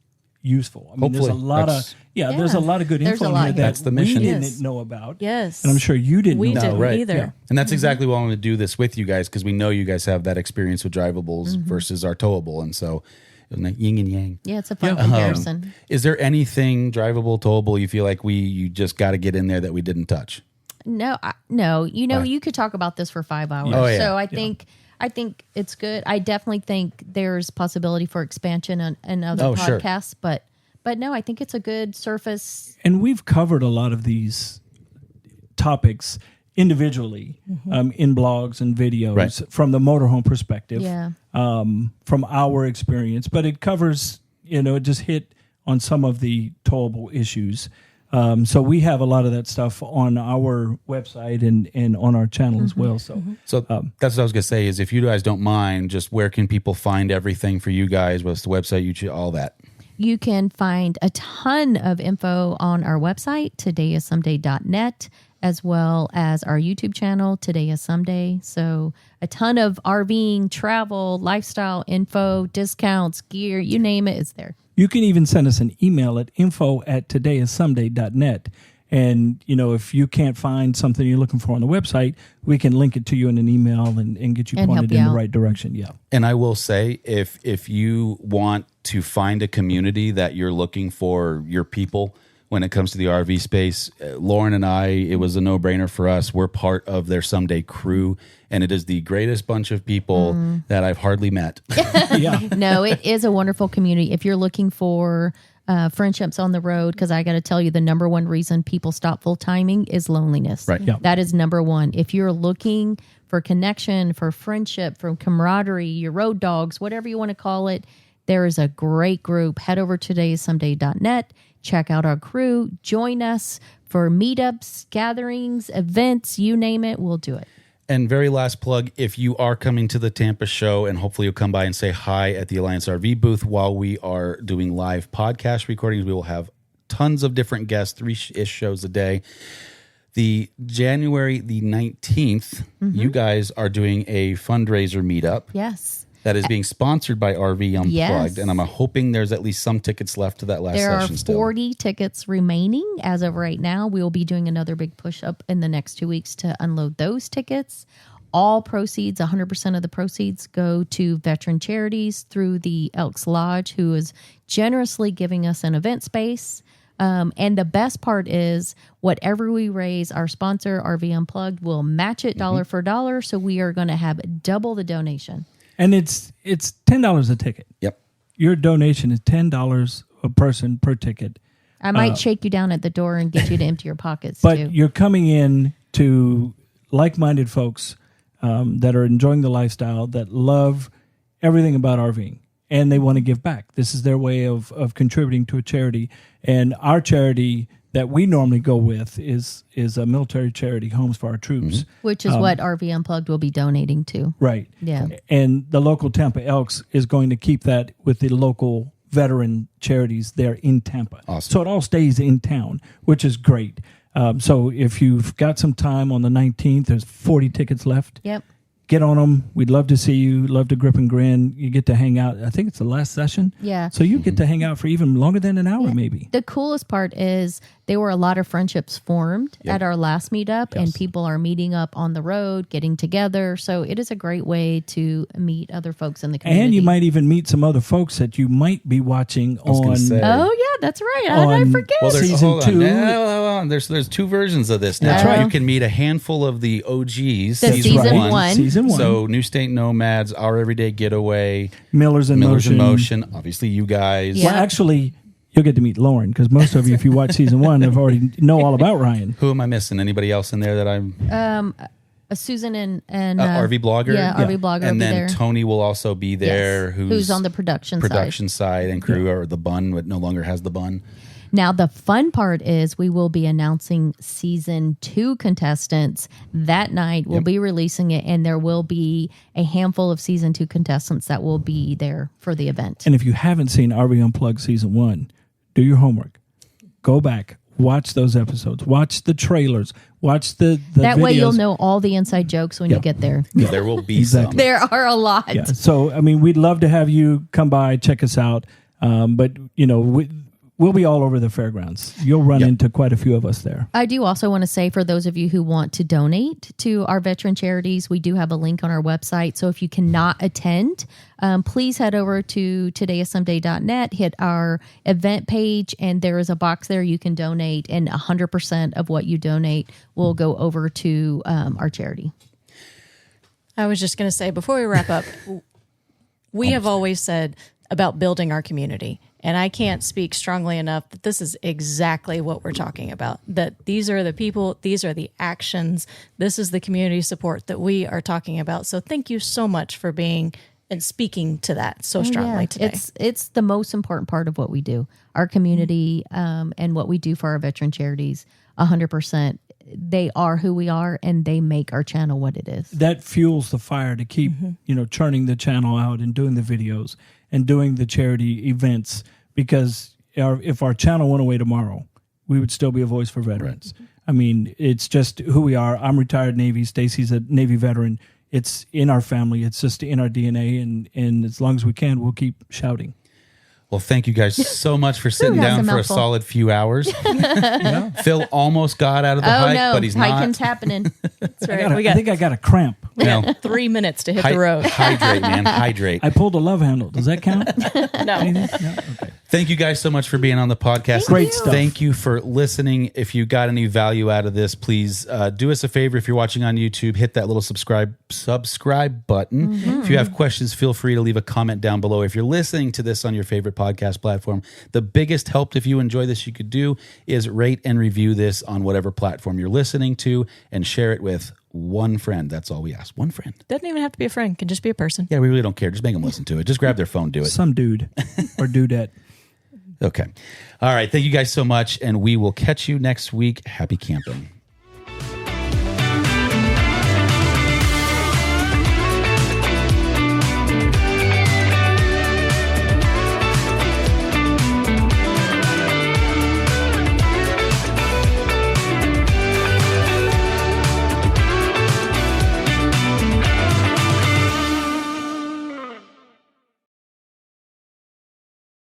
useful. I mean, there's a Hopefully. lot That's- of there's a lot of good There's info a in lot here here. that That's the mission. we didn't Yes. know about. Yes. And I'm sure you didn't we know didn't about. right. either. Yeah. And that's exactly why I want to do this with you guys because we know you guys have that experience with Drivables versus our Towable. And so yin and yang. Yeah, it's a fun Yeah. comparison. Is there anything Drivable, Towable you feel like you just got to get in there that we didn't touch? No, no. You could talk about this for 5 hours. Oh, yeah. So I think it's good. I definitely think there's possibility for expansion and other Oh, sure. podcasts, but no, I think it's a good surface. And we've covered a lot of these topics individually in blogs and videos Right. from the motorhome perspective, Yeah. from our experience. But it covers, it just hit on some of the towable issues. So we have a lot of that stuff on our website and on our channel as well. So So that's what I was going to say is if you guys don't mind, just where can people find everything for you guys? What's the website, YouTube, all that? You can find a ton of info on our website, todayissomeday.net, as well as our YouTube channel, Today is Someday. So a ton of RVing, travel, lifestyle info, discounts, gear, you name it, it's there. you can even send us an email at info@todayissomeday.net. And, if you can't find something you're looking for on the website, we can link it to you in an email and get you And help pointed you in the out. right direction. Yeah. And I will say, if you want to find a community that you're looking for your people when it comes to the RV space, Lauren and I, it was a no-brainer for us. We're part of their Someday crew, and it is the greatest bunch of people that I've hardly met. Yeah. No, it is a wonderful community. If you're looking for friendships on the road, because I got to tell you, the number one reason people stop full timing is loneliness. Right. Yeah. That is number one. If you're looking for connection, for friendship, for camaraderie, your road dogs, whatever you want to call it, there is a great group. Head over to todayissomeday.net. Check out our crew. Join us for meetups, gatherings, events, you name it, we'll do it. And very last plug, if you are coming to the Tampa show, and hopefully you'll come by and say hi at the Alliance RV booth while we are doing live podcast recordings. We will have tons of different guests, 3-ish shows a day. The January the 19th, you guys are doing a fundraiser meetup. Yes. That is being sponsored by RV Unplugged, Yes. and I'm hoping there's at least some tickets left to that last There are session still. 40 tickets remaining as of right now. We will be doing another big push up in the next 2 weeks to unload those tickets. All proceeds, 100% of the proceeds, go to veteran charities through the Elks Lodge, who is generously giving us an event space. And the best part is whatever we raise, our sponsor, RV Unplugged, will match it dollar for dollar. So we are going to have double the donation. And it's $10 a ticket. Yep. Your donation is $10 a person per ticket. I might shake you down at the door and get you to empty your pockets But too. you're coming in to like-minded folks that are enjoying the lifestyle, that love everything about RVing, and they want to give back. This is their way of contributing to a charity. And our charity that we normally go with is a military charity, Homes for Our Troops. Which is what RV Unplugged will be donating to. Right. Yeah. And the local Tampa Elks is going to keep that with the local veteran charities there in Tampa. Awesome. So it all stays in town, which is great. So if you've got some time on the 19th, there's 40 tickets left. Yep. get on them. We'd love to see you. Love to grip and grin. You get to hang out. I think it's the last session. Yeah. So you get to hang out for even longer than an hour, maybe. The coolest part is there were a lot of friendships formed at our last meetup, and people are meeting up on the road, getting together. So it is a great way to meet other folks in the community. And you might even meet some other folks that you might be watching on. Oh yeah, that's right. How did I forget? Well, Season hold 2. on. No, there's 2 versions of this now. That's right. You can meet a handful of the OGs. The season right. one. Season 1. So New State Nomads, Our Everyday Getaway, Millers in Motion. Obviously, you guys. Yeah. Well, actually, you'll get to meet Lauren because most of you, if you watch season 1, have already know all about Ryan. Who am I missing? Anybody else in there that I'm? Susan and RV blogger. Yeah, RV blogger. And will then be there. Tony will also be there. Yes. Who's Who's on the production side and crew, or the bun, but no longer has the bun. Now, the fun part is we will be announcing season 2 contestants that night. We'll be releasing it, and there will be a handful of season 2 contestants that will be there for the event. And if you haven't seen RV Unplugged season 1, do your homework. Go back, watch those episodes, watch the trailers, watch the that videos. way you'll know all the inside jokes when you get there. There will be Exactly. some. There are a lot. Yeah. So, I mean, we'd love to have you come by, check us out. But, you know, we'll be all over the fairgrounds. You'll run into quite a few of us there. I do also want to say, for those of you who want to donate to our veteran charities, we do have a link on our website. So if you cannot attend, please head over to todayissomeday.net, hit our event page, and there is a box there you can donate, and 100% of what you donate will go over to our charity. I was just going to say, before we wrap up, we have always said about building our community. And I can't speak strongly enough that this is exactly what we're talking about. That these are the people, these are the actions, this is the community support that we are talking about. So thank you so much for being and speaking to that so strongly today. It's the most important part of what we do. Our community and what we do for our veteran charities, 100%. They are who we are, and they make our channel what it is. That fuels the fire to keep, churning the channel out and doing the videos and doing the charity events, because if our channel went away tomorrow, we would still be a voice for veterans. Right. I mean, it's just who we are. I'm retired Navy. Stacy's a Navy veteran. It's in our family. It's just in our DNA. And as long as we can, we'll keep shouting. Well, thank you guys so much for sitting down for a solid few hours. Phil almost got out of the hike, but he's not. Hiking's happening. That's right. I think I got a cramp. No. 3 minutes to hit the road. Hydrate, man. Hydrate. I pulled a love handle. Does that count? No. No? Okay. Thank you guys so much for being on the podcast. Great stuff. Thank you for listening. If you got any value out of this, please do us a favor. If you're watching on YouTube, hit that little subscribe button. Mm-hmm. If you have questions, feel free to leave a comment down below. If you're listening to this on your favorite podcast platform, the biggest help, if you enjoy this, you could do is rate and review this on whatever platform you're listening to, and share it with one friend. That's all we ask. One friend. Doesn't even have to be a friend. Can just be a person. Yeah, we really don't care. Just make them listen to it. Just grab their phone, do it. Some dude or dudette. Okay. All right. Thank you guys so much, and we will catch you next week. Happy camping.